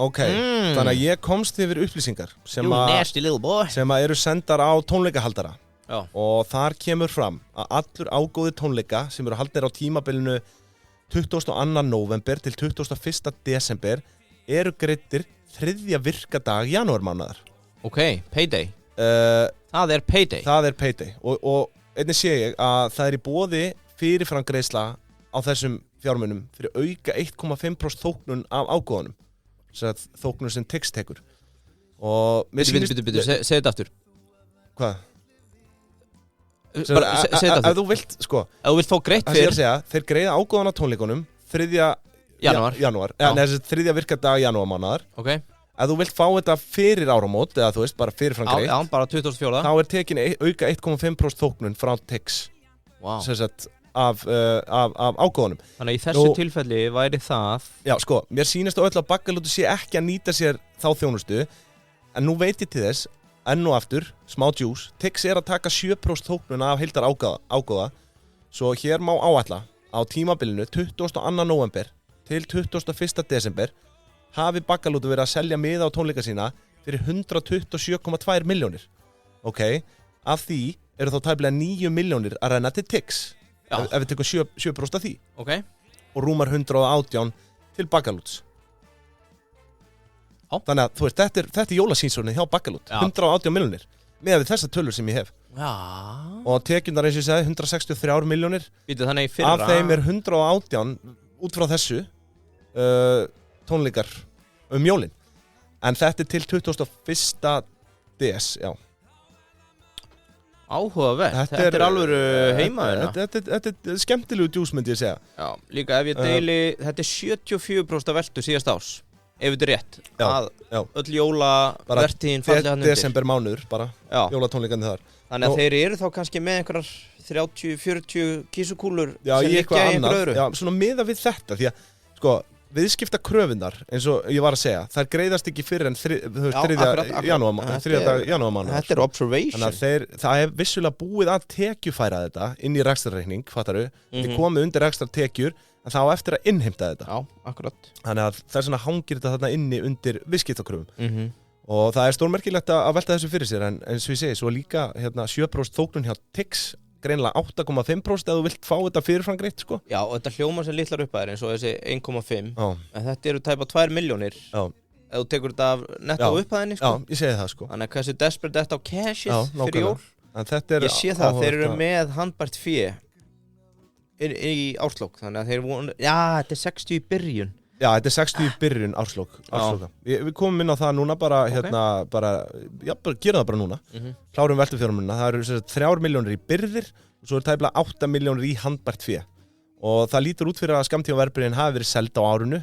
Ok, þannig að ég komst yfir upplýsingar sem eru sendar á tónleikahaldara. Já. Og þar kemur fram að allur ágóði tónleika sem eru haldnir á tímabilinu 22. november til 21. desember eru greiddir 3. virkadag janúarmánaðar. Ok, payday. Það er payday. Það er payday. Og einnig sé ég að það er í boði fyrirframgreiðsla á þessum fjármunum fyrir auka 1,5% þóknun af ágóðanum. Þóknun sem TIX tekur. Og Segð þetta aftur. Hvað? Segð þetta aftur. Ef þú vilt, sko. Ef þú vilt fá greitt fyrir. Þeir greiða ágóðan á tónleikunum 3. janúar. Þessi 3. virkadag janúarmánaðar. Ok. Ef þú vilt fá þetta fyrir áramót, eða þú veist, bara fyrirframgreitt. Já, bara 24. Þá er tekin auka 1,5% þóknun frá TIX. Vá. Sem sagt, af ágóðanum. Þannig að í þessu tilfelli væri það... Já, sko, mér sýnist á öll að Baggalútur sé ekki að nýta sér þá þjónustu. En nú veit ég til þess, enn og aftur, smá djús, TIX er að taka 7% þóknuna af heildar ágóða. Svo hér má áætla á tímabilinu 22. november til 21. desember hafi Baggalútur verið að selja miða á tónleika sína fyrir 127,2 milljónir. Ok, af því eru þá tæplega 9 milljónir að renna til TIX. Ef við tekum 7% af því. Ok. Og rúmar 118 til Baggalúts. Þannig að þú veist, þetta er jólasínsónið hjá Baggalút. 118 milljónir. Með þessar tölur sem ég hef. Já. Og tekjundar eins og ég segi, 163 milljónir. Býtu þannig fyrra. Af þeim er 118 út frá þessu tónleikar jólin. En þetta er til 21. DS, já. Áhugavert, þetta er alvöru heimaðina. Þetta er skemmtilegu djús, myndi ég segja. Já, líka ef ég deili, þetta er 74% af veltu síðast árs, ef þetta er rétt. Já. Öll jólavertíðin fallið hann undir. Desember mánuður bara, jólatónleikandi þar. Þannig að þeir eru þá kannski með einhverjar 30-40 kísukúlur sem liggja í einhverju öðru. Já, svona miða við þetta, því að, sko, viðskiptakröfunar, eins og ég var að segja, þær greiðast ekki fyrir en 3. janúarmánuðar. Þetta er observation. Þannig að það hef vissulega búið að tekjufæra þetta inn í rekstrarreikning, fattaru. Þið komið undir rekstrartekjur, en þá eftir að innheimta þetta. Já, akkurat. Þannig að það er svona hangir þetta þarna inni undir viðskiptakröfum. Og það er stórmerkilegt að velta þessu fyrir sér, en eins og ég segi, svo líka 7% þóknun hjá TIX, greinilega 8,5% ef þú vilt fá þetta fyrirframgreitt, sko. Já, og þetta hljómar sem litlar upphæðir eins og þessi 1,5. En þetta eru tæpa 2 milljónir. Já. Ef þú tekur þetta af netto upphæðinni, sko. Já, ég segi það, sko. Þannig að hversu desperate þetta á cashið fyrir jól. En þetta er ég sé það, þeir eru með handbært fé í árslók. Þannig að þeir vonu... Já, þetta er 60 í byrjun. Já, þetta er 60 í byrjun árslóka. Við komum inn á það núna bara, bara gera það bara núna. Klárum veltufjármunina. Það eru 3 milljónir í byrðir og svo er tæplega 8 milljónir í handbært fé. Og það lítur út fyrir að skammtímaverðbréfin hafi verið seld á árinu.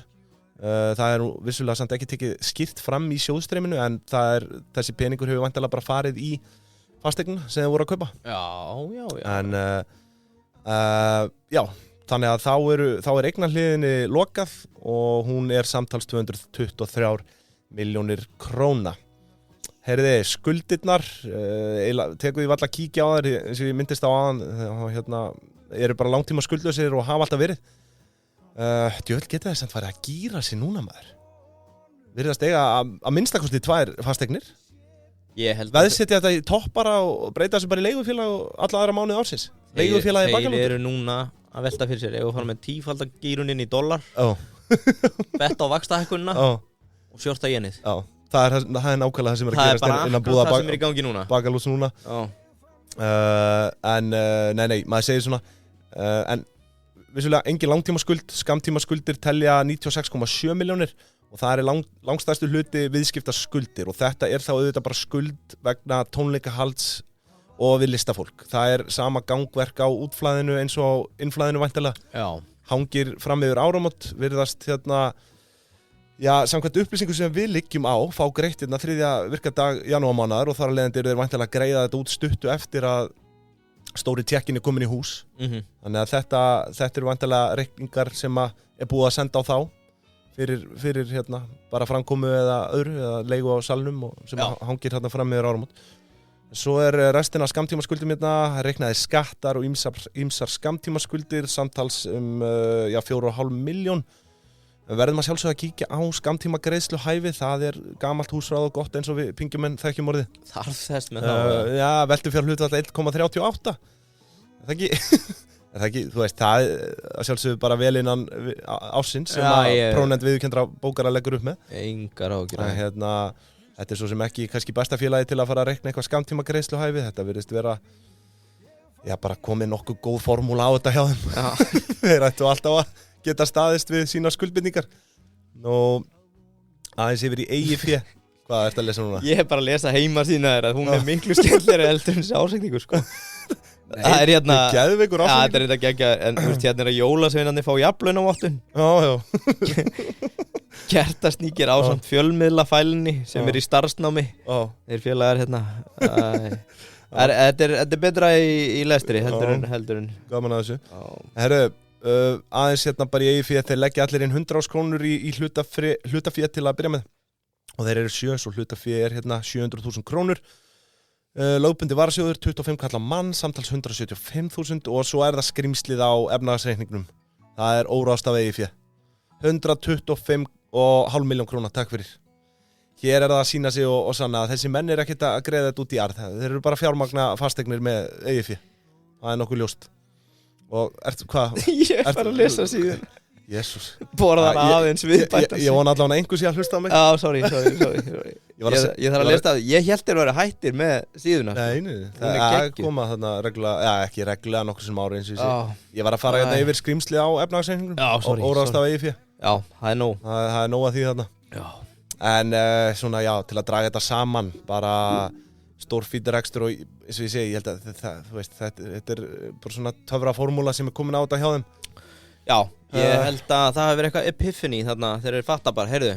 Það er vissulega samt ekki tekið skýrt fram í sjóðstreyminu, en þessi peningur hefur væntanlega bara farið í fasteignina sem þeir voru að kaupa. Já. En, já. Þannig að þá er eignarhliðinni lokað og hún er samtals 223 milljónir króna. Herriði, skuldirnar, tekum við varla að kíkja á þær, eins og ég myndist á aðan, eru bara langtíma skuldlausir og hafa alltaf verið. Djöld geta þess að fara að gýra sig núna maður. Virðast eiga að minnstakosti 2 fasteignir. Ég held veðsetja þetta í toppara og breyta þessu bara í leigufélag og alla aðra mánuði ársins. Leigufélagi Bakalútur. Þeir eru núna að velta fyrir sér. Ef við fara með 10-faldagýrun inn í dollar. Betta á vaxtahækkunina og shorta jenið. Já, það er nákvæmlega það sem er að gerast innan búða það sem er í gangi núna. Bakalúts núna. Nei, maður segir svona en vissulega engin langtímaskuld, skammtímaskuldir telja 96,7 milljónir og það er langstærstu hluti viðskiptaskuldir og þetta er þá auðvitað bara skuld vegna tónleikahalds og við listafólk. Það er sama gangverk á útflæðinu eins og á innflæðinu væntanlega. Já. Hangir fram yfir áramót, virðast samkvæmt upplýsingu sem við liggjum á, fá greitt 3. virkadag janúarmánaðar og þar af leiðandi eru þeir væntanlega að greiða þetta út stuttu eftir að stóri tékkin er komin í hús. Þannig að þetta eru væntanlega reikningar sem er búið að senda á þá fyrir bara framkomu eða öðru eða leigu á salnum og sem hangir fram yfir áramót. Svo er restina af skammtímaskuldum reiknaði skattar og ýmsar skammtímaskuldir samtals 4,5 milljón. Við verðum að sjálfsögða að kíkja á skammtímagreiðsluhæfi, það er gamalt húsráð og gott eins og við pingjumenn þekkjum orðið. Þarf þess með það? Veltufjárhlutfall 1,38. Það ekki, þú veist, það er sjálfsögðu bara vel innan ársins sem prófnefnd viðurkenndra bókara leggur upp með. Engar ágjur. Þetta er svo sem ekki kannski besta félagi til að fara að reikna eitthvað skammtímagreiðsluhæfi, þetta virðist vera bara komið nokkuð góð formúla á þetta hjá þeim. Þeir ættu alltaf að geta staðist við sína skuldbindningar. Nú, aðeins yfir í eigið fé. Hvað ertu að lesa núna? Ég er bara að lesa heimasíðuna þeirra, hún er miklu skemmtilegri heldur en þessi ásetningur, sko. Það er geðveikur ásetningur. Það er þetta geggja, en þú veist, hérna er að jólasveinarnir fá jafnlaun á vottun. Já. Kertasníkir ásamt fjölmiðlafælinni sem er í starfsnámi. Þeir félagar Þetta er betra í lestri heldur en. Gaman að þessu. Herru, aðeins bara í eigið fé, þeir leggja allir inn 100.000 krónur í hlutafé til að byrja með og þeir eru 7, svo hlutafé er 700.000 krónur. Lögbundi varasjóður 25 kalla mann, samtals 175.000 og svo er það skrimslið á efnahagsreikningnum. Það er óráðstaf eigið fé. 125,5 milljón króna, takk fyrir. Hér er það að sína sig og sanna að þessi menn er ekkert að greiða þetta út í arð. Þeir eru bara fjármagna fasteignir með eigið fé. Það er nokkuð ljóst. Og hvað? Ég er bara að lesa síðan. Jésús. Borðar aðeins viðbætt. Ég vona allavega einhver sé að hlusta á mig. Já, sorry. Ég þarf að lesa það. Ég held þér að vera hættir með síðuna. Nei, það koma þarna reglulega, ekki reglulega nokkur sem ári eins og ég var að fara yfir skrimsli á efnahagsreikningum og óráðstaf eigið fé. Já, það er nóg. Það er nóg að því þarna. Já. En svona til að draga þetta saman, bara stór fýtarekstur og eins og ég segi, ég held að þú veist, þetta er bara svona töfra formúla sem er komin á þetta hjá þeim. Já, ég held að það hefur verið eitthvað epiphany þarna þegar þeir fatta bara, heyrðu,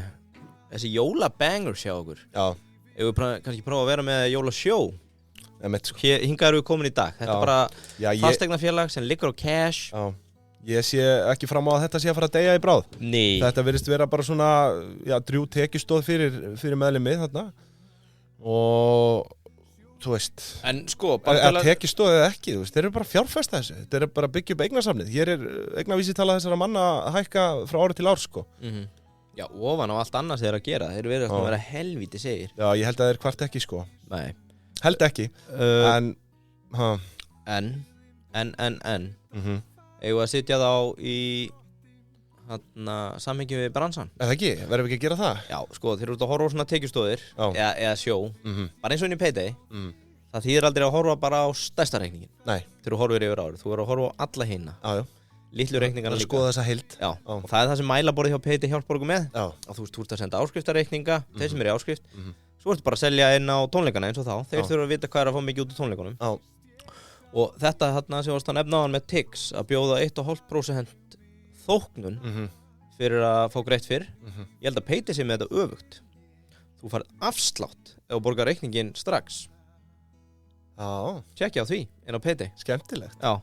þessi jólabangers hjá okkur. Já. Ef við kannski prófa að vera með jólasjó. Sko. Hingað eru við komin í dag. Þetta er bara fasteignafélag sem liggur á cash. Já. Ég sé ekki fram á að þetta sé að fara að deyja í bráð. Nei. Þetta virðist vera bara svona, drjúg tekjustóð fyrir meðlimið þarna. Og þú veist, en sko, tekjustóð eða ekki, þú veist, þeir eru bara fjárfesta þessu. Þeir eru bara að byggja upp eignasafnið. Hér er eignavísitala þessara manna að hækka frá ári til árs, sko. Já, ofan á allt annars þeir að gera. Þeir eru að vera helvíti segir. Já, ég held að þeir kvart ekki, sko. Nei. Held ekki. Eigum við að sitja þá í samhengi við bransan. Eða ekki, verðum við ekki að gera það? Já, sko, þeir eru út að horfa á svona tekjustóðir eða sjó, bara eins og inn í Payday. Það þýðir aldrei að horfa bara á stærsta reikningin. Nei. Þegar þú horfir yfir árið, þú verður að horfa á alla hina. Litlu reikningarna líka. Skoða þessa heild. Já, og það er það sem mælaborðið hjá Payday hjálpar okkur með. Já. Að þú ert að senda áskriftarreikninga, þeir sem eru í áskrift. Svo ertu bara að selja inn á tónleikana eins og þá. Þeir þurfa að vita hvað er að fá mikið út á tónleikunum. Já. Og þetta sem varst að nefna á hann með Tix að bjóða 1,5% þóknun fyrir að fá greitt fyrr. Ég held að Payday sé með þetta öfugt. Þú farið afslátt ef þú borgar reikningin strax. Já. Tjekkja á því inn á Payday. Skemmtilegt. Já.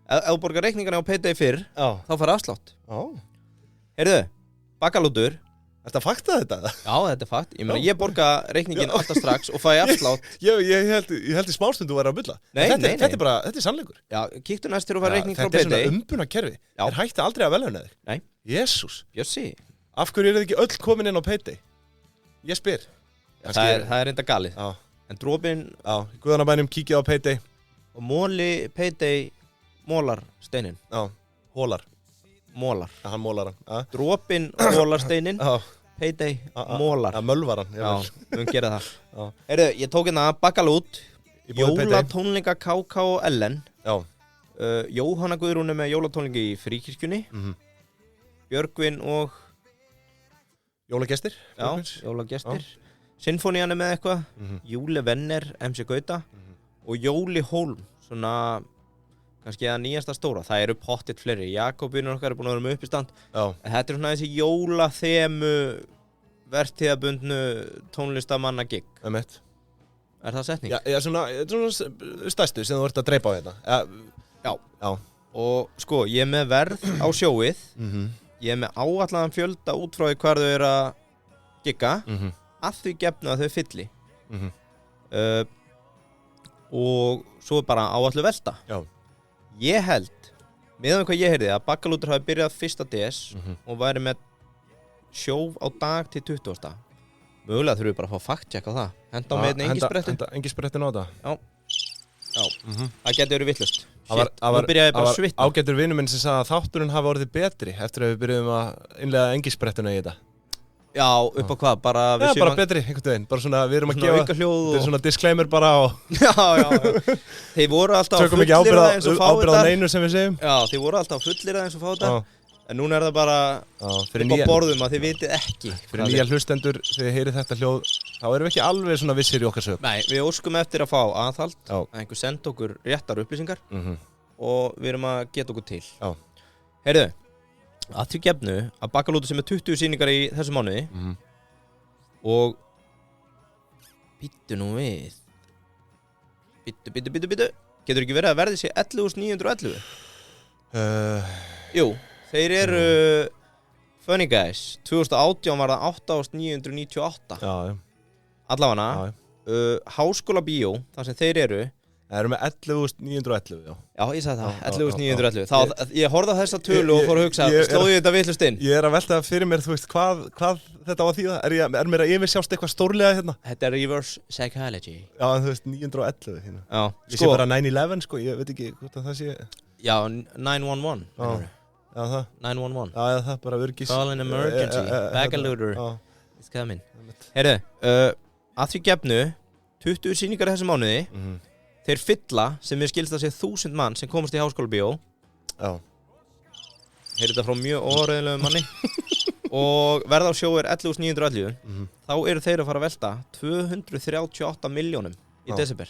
Ef þú borgar reikningana á Payday fyrr, þá farið afslátt. Já. Heyrðu, Bakalútur, Þetta fakta þetta? Já, þetta fakt. Ég meina, ég borga reikningin alltaf strax og fæ afslátt. Ég held í smástundu að vera að bulla. Nei. Þetta er sannleikur. Já, kíktu næst til að fá reikning frá Payday. Þetta er Payday. svona umbunarkerfi. Þeir hætti aldrei að velja þig. Nei. Jesús. Bjössi. Af hverju eru þið ekki öll komin inn á Payday? Ég spyr. Það er reynda galið. Já. En dropinn... Já, í guðanabænum kíkja á Payday. Og móli Payday mólar steinin. Já, hólar. Mólar. Já, hann mólar hann. Dropinn mólar steinin. Já. Payday mólar. Já, mölvar hann. Já, við gera það. Heyrðu, ég tók hérna Bakalút, jólatónleika KK og Ellen. Já. Jóhanna Guðrún með jólatónleika í Fríkirkjunni. Björgvin og... Jólagestir. Já, jólagestir. Sinfonían með eitthvað. Júli Venner, MC Gauta. Og Jóli Hólm, svona... kannski að nýjasta stóra, það eru pottitt fleiri. Jakobinur okkar er búin að vera með upp í stand. Já. En þetta er svona þessi jólaþemu vertíðabundnu tónlistamanna gig. Er það setning? Já, svona stærstu sem þú ert að dreipa á hérna. Já. Og sko, ég er með verð á sjóið. Ég er með áallan fjölda út frá því hvar þau eru að gigga. Að því gefnu að þau fylli. Og svo er bara áallu velta. Já. Ég held, meðan hvað ég heyrði, að Bakalútur hafi byrjað 1. des og væri með sjóf á dag til 20. Mögulega þurfum við bara að fá fact-check á það. Henda á með engisbrettin. Henda engisbrettin á það. Já. Það getur verið vittlust. Það byrjaði bara að svitna. Ágætur vinur minn sem sagði að þátturinn hafi orðið betri eftir að við byrjuðum að innlega engisbrettuna í þetta. Já, upp á hvað? Bara betri, einhvern veginn. Bara svona, við erum að gefa... Þetta er svona disclaimer bara á... Já. Þeir voru alltaf að fullir það eins og fá þetta. Tökum ekki ábyrgð á neinu sem við segjum. Já, þeir voru alltaf að fullir það eins og fá þetta. En núna er það bara upp á borðum að þið vitið ekki. Fyrir nýja hlustendur, þegar þið heyrið þetta hljóð, þá erum við ekki alveg svona vissir í okkar sög. Nei, við óskum eftir að fá aðhald, að einhver senda okkur réttar upplýsingar og við erum að geta okkur til. Heyrðu, að því gefnu að Bakalútur sem er 20 sýningar í þessu mánuði og býttu nú við býttu getur ekki verið að verði sér 11.911? Jú, þeir eru Funny Guys 2018 var það 8.998 allavega Háskóla Bíó, þar sem þeir eru Það eru með 11.911, já. Já, ég sagði það, 11.911. Ég horfði á þessa tölu og fór að hugsa, slóði ég þetta vitlaust inn? Ég er að velta fyrir mér, þú veist, hvað þetta var þýða? Er mér að yfirsjást eitthvað stórlega hérna? Þetta er reverse psychology. Já, en þú veist, 911 hérna. Já. Ég sé bara 9/11, sko, ég veit ekki hvort að það sé... Já, 911. Já, það. 911. Já, það, bara örgis... Call an emergency, Bakalútur is coming. Heyrðu, að því gefnu 20 sýningar þessu mánuði. Þeir fylla, sem við skilst að sé 1000 mann sem komast í Háskóla Bíó. Já. Heyrðu þetta frá mjög óreiðilegu manni. Og verð á sjó er 11.911. Þá eru þeir að fara að velta 238 milljónum í desember.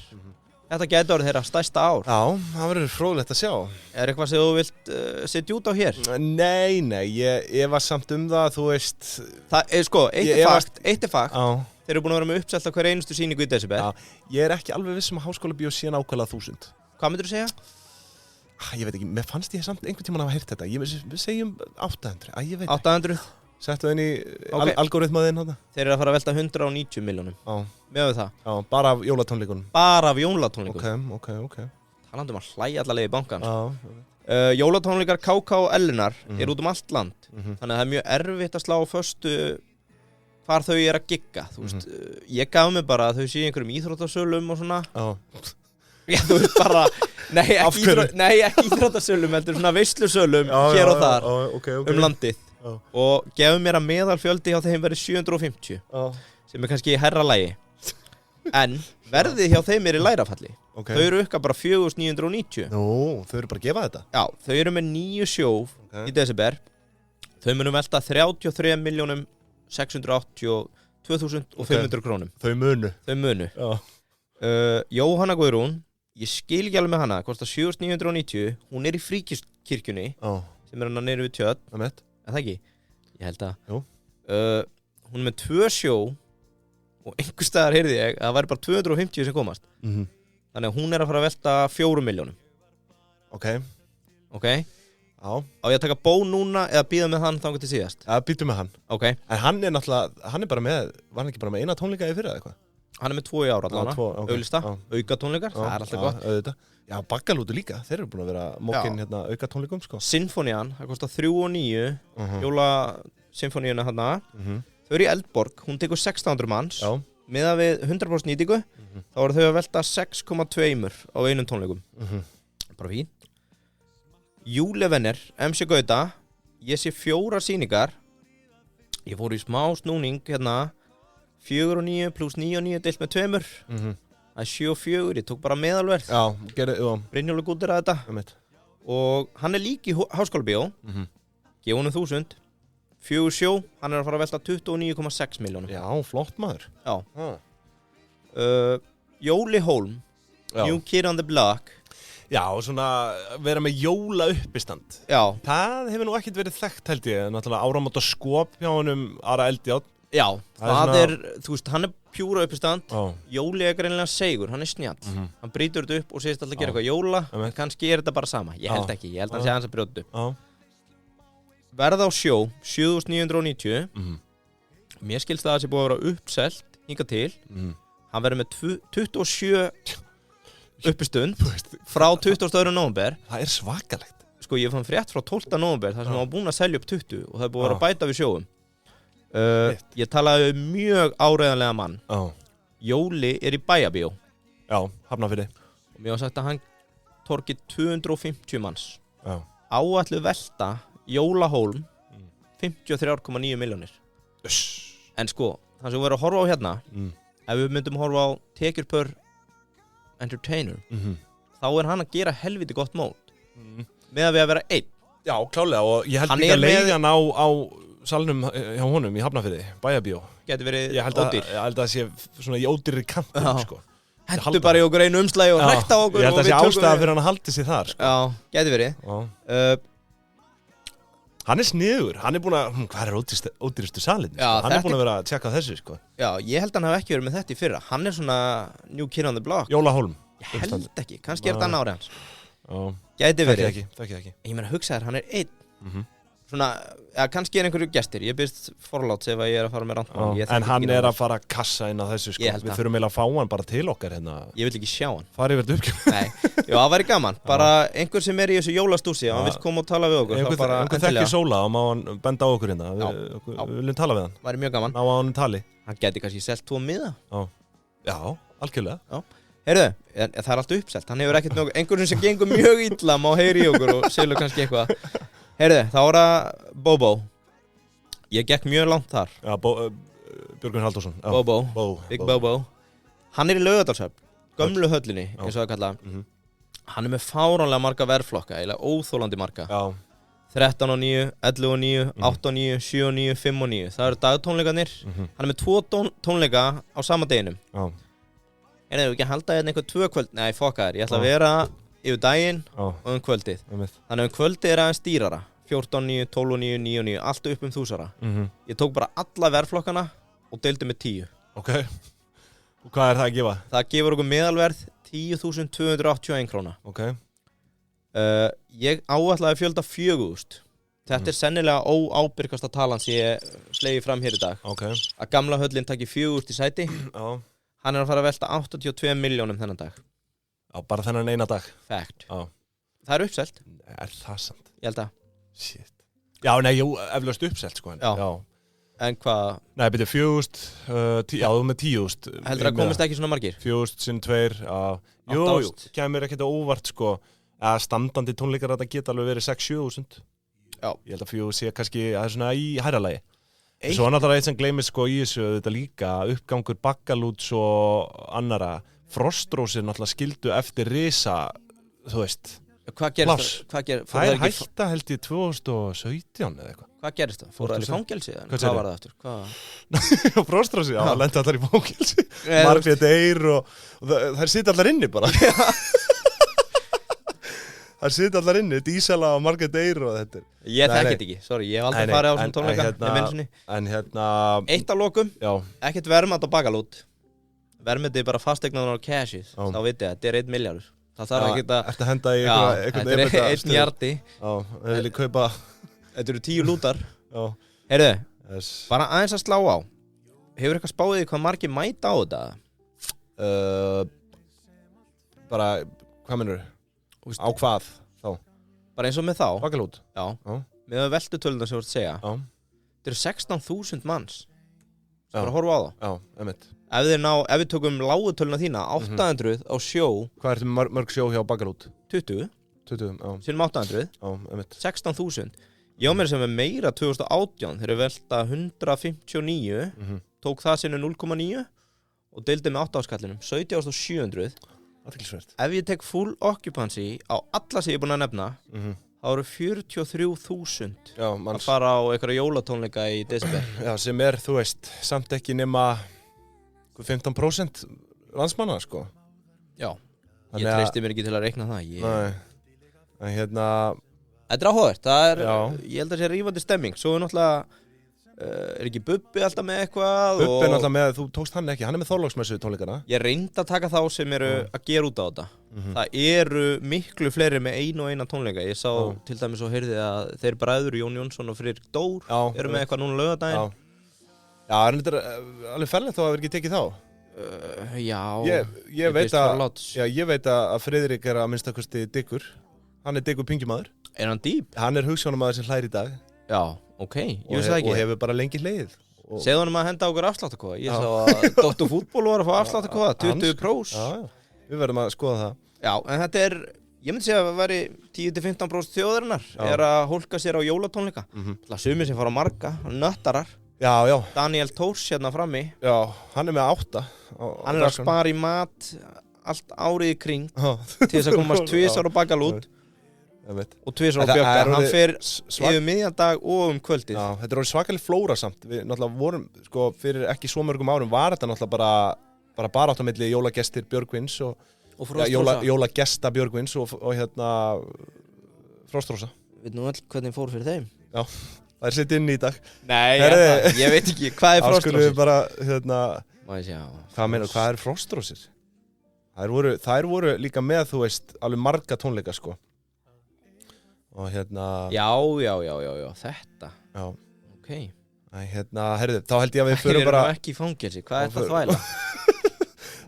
Þetta gæti orðið þeirra stærsta ár. Já, það verður fróðlegt að sjá. Er eitthvað sem þú vilt setja út á hér? Nei, ég var samt það, þú veist... Það er sko, eitt er fakt. Já. Þeir eru búin að vera með uppselt á hverja einustu sýningu í desember. Já, ég er ekki alveg viss að Háskóla Bíó sé nákvæmlega 1000. Hvað myndir þú segja? Ég veit ekki, mér fannst ég samt einhvern tímann að hafa heyrt þetta. Við segjum 800, ég veit 800? Settu það inn í algoritmaðinn þarna. Þeir eru að fara að velta 190 milljónum. Já. Með það? Já, bara af jólatónleikunum. Bara af jólatónleikunum. Ok. Talandum að hlæja allavega í bankan. Jólatónleikar KK og Ellinar eru út allt land. Þannig að það er mjög erfitt að slá föstu hvar þau er að gigga, þú veist, ég gaf mig bara að þau séu einhverjum íþróttasölum og svona. Já, þú veist bara, nei, ekki íþróttasölum, heldur svona veislusölum hér og þar landið. Og gefur mér að meðalfjöldi hjá þeim verið 750, sem er kannski í hærra lagi. En verðið hjá þeim er í lærafalli. Þau eru ykkar bara 4.990. Nú, þau eru bara að gefa þetta? Já, þau eru með 9 sjóf í desember. Þau munum velta 33.682.500 krónum. Þau munu. Já. Jóhanna Guðrún, ég skil ekki alveg með hana, kostar 7.990, hún er í Fríkirkjunni, sem er hana neyru við Tjörn. Það með? Það ekki? Ég held að. Jú. Hún er með 2 sjó og einhver staðar heyrði ég að það væri bara 250 sem komast. Þannig að hún er að fara að velta 4 milljónum. Ok. Á ég að taka Bó núna eða býða með hann þangað til síðast? Býtu með hann. Ok. En hann er bara með, var hann ekki bara með eina tónleika í fyrra eða eitthvað? Hann er með 2 í ár allavega, auglista, auka tónleikar, það er alltaf gott. Auðvitað. Já, Baggalútur líka, þeir eru búin að vera mókin auka tónleikum, sko. Sinfonían, það kostar 3.9, jólasinfoníuna þarna. Þau eru í Eldborg, hún tekur 1600 manns, miðað við 100% nýtingu, þá eru þau að velta 6,2 á einum tónleikum. Bara fín. Júlevenner, MC Gauta, ég sé 4 sýningar, ég fór í smá snúning hérna, 4 og 9 pluss 9 og 9 deilt með 2. Það er 7 og 4, ég tók bara meðalverð. Brynjólfur Gúttir að þetta. Og hann er líka í Háskólabíó, gefa honum 1000. 4 sjó, hann er að fara að velta 29,6 milljónum. Já, flott maður. Já. Jóli Hólm, New Kid on the Block. Já, svona vera með jóla uppistand. Já. Það hefur nú ekkert verið þekkt held ég, náttúrulega áramóta skop hjá honum Ara Eldjárn. Já, það er, þú veist, hann er pjúra uppistand, Jóli er greinilega segur, hann er snjall, hann brýtur þetta upp og segist alltaf að gera eitthvað jóla, kannski er þetta bara sama, ég held ekki, ég held að hann sé hans að brjóta upp. Verð á sjó, 7.990, mér skilst það að það sé búið að vera uppselt, hingað til, hann verður með 27 uppistund frá 22. nóvember. Það er svakalegt. Sko, ég fann frétt frá 12. nóvember, þar sem hann var búin að selja upp 20 og það er búið að vera að bæta við sjóum. Ég talaði mjög áreiðanlega mann. Jóli er í Bæjarbíó. Já, Hafnarfirði. Og mér var sagt að hann torki 250 manns. Áætluð velta Jóla Hólm 53,9 milljónir. En sko, það sem við erum að horfa á hérna, ef við myndum horfa á tekjur per entertainer, þá er hann að gera helviti gott mót með að vera einn. Já, klálega, og ég held líka leiðan á salnum hjá honum í Hafnarfirði, Bæjarbíó. Geti verið ódýr. Ég held að það sé svona í ódýrri kantum, sko. Hentu bara í okkur einu umslægi og hrækta á okkur. Ég held að það sé ástæða fyrir hann að halda sig þar, sko. Já, geti verið. Hann er sniður, hann er búin að, hvað er ódýrustu salinn? Hann er búin að vera að tjekka þessu, sko. Já, ég held að hann hafi ekki verið með þetta í fyrra. Hann er svona New Kid on the Block. Jóla Hólm. Ég held ekki, kannski er þetta annar árið hans. Gæti verið. Þekki ekki. Ég meina, hugsaður, hann er einn. Svona, kannski er einhverju gestir. Ég byrst forláts ef ég er að fara með randmann. En hann er að fara að kassa inn á þessu, sko. Við þurfum eiginlega að fá hann bara til okkar hérna. Ég vil ekki sjá hann. Fara yfir þetta uppgjörn. Nei, já, það væri gaman. Bara einhver sem er í þessu jólastúsi, hann vil koma og tala við okkur. Einhver þekki Sóla og má hann benda á okkur hérna. Við viljum tala við hann. Væri mjög gaman. Ná á hann tali. Hann geti kannski selt 2 miða. Já, algjörlega. Heyrðu, það er allt uppselt. Hann hefur ekkert einhverjum sem gengur mjög illa má heyri í okkur og selur kannski eitthvað. Heyrðu, þá er það Bobo. Ég gekk mjög langt þar. Já, Björgvin Halldórsson. Bobo, Big Bobo. Hann er í Laugardalshöfn, gömlu höllinni, eins og það kalla. Hann er með fáránlega marga verðflokka, eiginlega óþólandi marga. 13 og 9, 11 og 9, 8 og 9, 7 og 9, 5 og 9. Það eru dagtónleikarnir. Hann er með 2 tónleika á sama deginum. En ef við ekki halda hérna einhver 2 kvöld, nei, fokka þér, ég ætla að vera yfir daginn og kvöldið. Þannig kvöldið er aðeins dýrara, 14, 9, 12, 9, 9, 9, allt upp 1000. Ég tók bara alla verðflokkana og deildi með 10. Ok, og hvað er það að gefa? Það gefur okkur meðalverð 10.281 króna. Ok. Ég áætlaði fjölda 4.000. Þetta er sennilega óábyrgasta talan sem ég slegi fram hér í dag. Ok. Að gamla höllin taki 4.000 í sæti. Hann er að fara að velta 82 milljónum þennan dag. Já, bara þennan eina dag. Fact. Það er uppselt. Er það sant? Ég held að. Shit. Já, nei, jú, eflaust uppselt, sko. Já. En hvað? Nei, byrju, 4.000, já, þú með 10.000. Heldur það komist ekki svona margir? 4.000 sinn 2, jú, kemur ekkert óvart, sko. Standandi tónleikar að þetta geta alveg verið 6-7.000. Já. Ég held að 4 sé kannski, það er svona í hærralagi. Svo náttúrulega eitt sem gleymist sko í þessu þetta líka, uppgangur Baggalúts og annara, Frostrósir náttúrulega skildu eftir risa, þú veist, Hvað gerist það? Það er hætta held í 2017 eða eitthvað. Hvað gerist það? Fór það í fangelsi? Hvað var það eftir? Frostrósir, já, það lendi allar í fangelsi. Margrét Eyr og þær sitja allar inni bara. Það sitja allar inni, Dísela og Margrét Eyr og þetta. Ég þekki þetta ekki, sorry, ég hef aldrei farið á svona tónleika en hérna eitt að lokum, ekkert verðmat á Baggalút. Verðmætið er bara fastegnaðan á cashið, þá veit ég að þetta er 1 milljarður. Það þarf ekki að... Ertu að henda í þetta er 1 jardi. Já, það vil ég kaupa... Þetta eru 10 lútar. Já. Heyrðu, bara aðeins að slá á. Hefur eitthvað spáðið hvað margir mæta á þetta? Bara, hvað mennur? Á hvað þá? Bara eins og með þá. Bakalút? Já. Með veltutöluna sem þú ert að segja. Já. Þetta eru 16.000 manns. Bara horfa á það. Já, einmitt. Ef við tökum lágutöluna þína, 800 á sjó. Hvað ertu mörg sjó hjá bakalút? 20. 20, já. Sínum 800. Já, einmitt. 16.000. Ég á mér sem er meira 2018. Þeir eru velta 159. Tók það sinu 0,9 og deildi með 8 áskallinum. 17.700. Athyglisvert. Ef ég tek full occupancy á alla sem ég er búin að nefna, þá eru 43.000 að fara á einhverja jólatónleika í desember. Já, sem er, þú veist, samt ekki nema 15% landsmanna, sko. Já, ég treysti mér ekki til að reikna það. Nei, en Þetta er áhugavert, ég held að það sé rífandi stemming. Svo er náttúrulega, er ekki Bubbi alltaf með eitthvað? Bubbi er náttúrulega með, þú tókst hann ekki, hann er með Þorláksmessu tónleikana. Ég reyndi að taka þá sem eru að gera út á þetta. Það eru miklu fleiri með eina tónleika. Ég sá til dæmis og heyrði að þeir bræður Jón Jónsson og Friðrik Dór eru með eitthvað núna laugardaginn. Já, en þetta er alveg ferlegt þá að vera ekki tekið þá. Ég veit að Friðrik er að minnstakosti diggur. Hann er diggur pingjumaður. Er hann dýp? Hann er hugsjónamaður sem hlær í dag. Já, ok, ég veist það ekki. Og hefur bara lengi hlegið. Segðu hann að henda okkur afsláttarkóða. Ég sá að Dr. Fútból var að fá afsláttarkóða, 20%. Já, við verðum að skoða það. Já, en þetta er, ég myndi segja að það væri 10-15% þjóðarinnar er að hólka sér á jólatónleika. Það sumir sem fara á marga, nöttarar. Já. Daniel Tórs hérna frammi. Já, hann er með 8. Hann er að spara í mat allt árið í kring til þess að komast 2 ára bakalút. Og 2 ára bjögga, hann fer yfir miðjandag og kvöldið. Já, þetta er orðið svakalega flóra samt. Við náttúrulega vorum, sko, fyrir ekki svo mörgum árum var þetta náttúrulega bara átt á milli jólagestir Björgvins og jólagesta Björgvins og Frostrósa. Veit nú öll hvernig fór fyrir þeim? Já, það er sitt inn í dag. Nei, ég veit ekki, hvað er Frostrósir? Áskulum við bara, hvað er Frostrósir? Þær voru líka með, þú veist, alveg marga tónleika, sko. Og Já, þetta. Já. Ok. Herðu, þá held ég að við förum bara... Þeir eru ekki í fangelsi, hvað er þetta þvæla?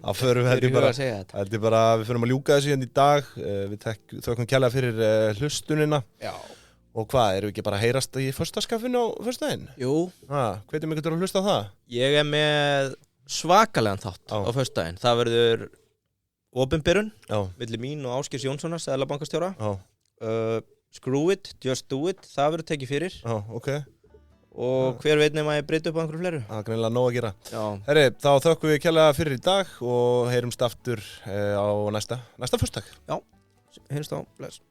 Þá förum við við förum að ljúka þessu hérna í dag. Við þökkum kærlega fyrir hlustunina. Já. Og hvað, erum við ekki bara að heyrast í föstaskafinu á föstudaginn? Jú. Hvetjum ykkur til að hlusta á það? Ég er með svakalegan þátt á föstudaginn. Það verður opinberun milli mín og Ásgeirs Jónssonar, seðlabankastjóra. Screw it, just do it, það verður tekið fyrir. Já, ok. Og hver veit nema ég breyti upp á einhverju fleru. Það er greinilega nóg að gera. Já. Herri, þá þökkum við kærlega fyrir í dag og heyrumst aftur á næsta föstudag. Já, heyrumst á, bless.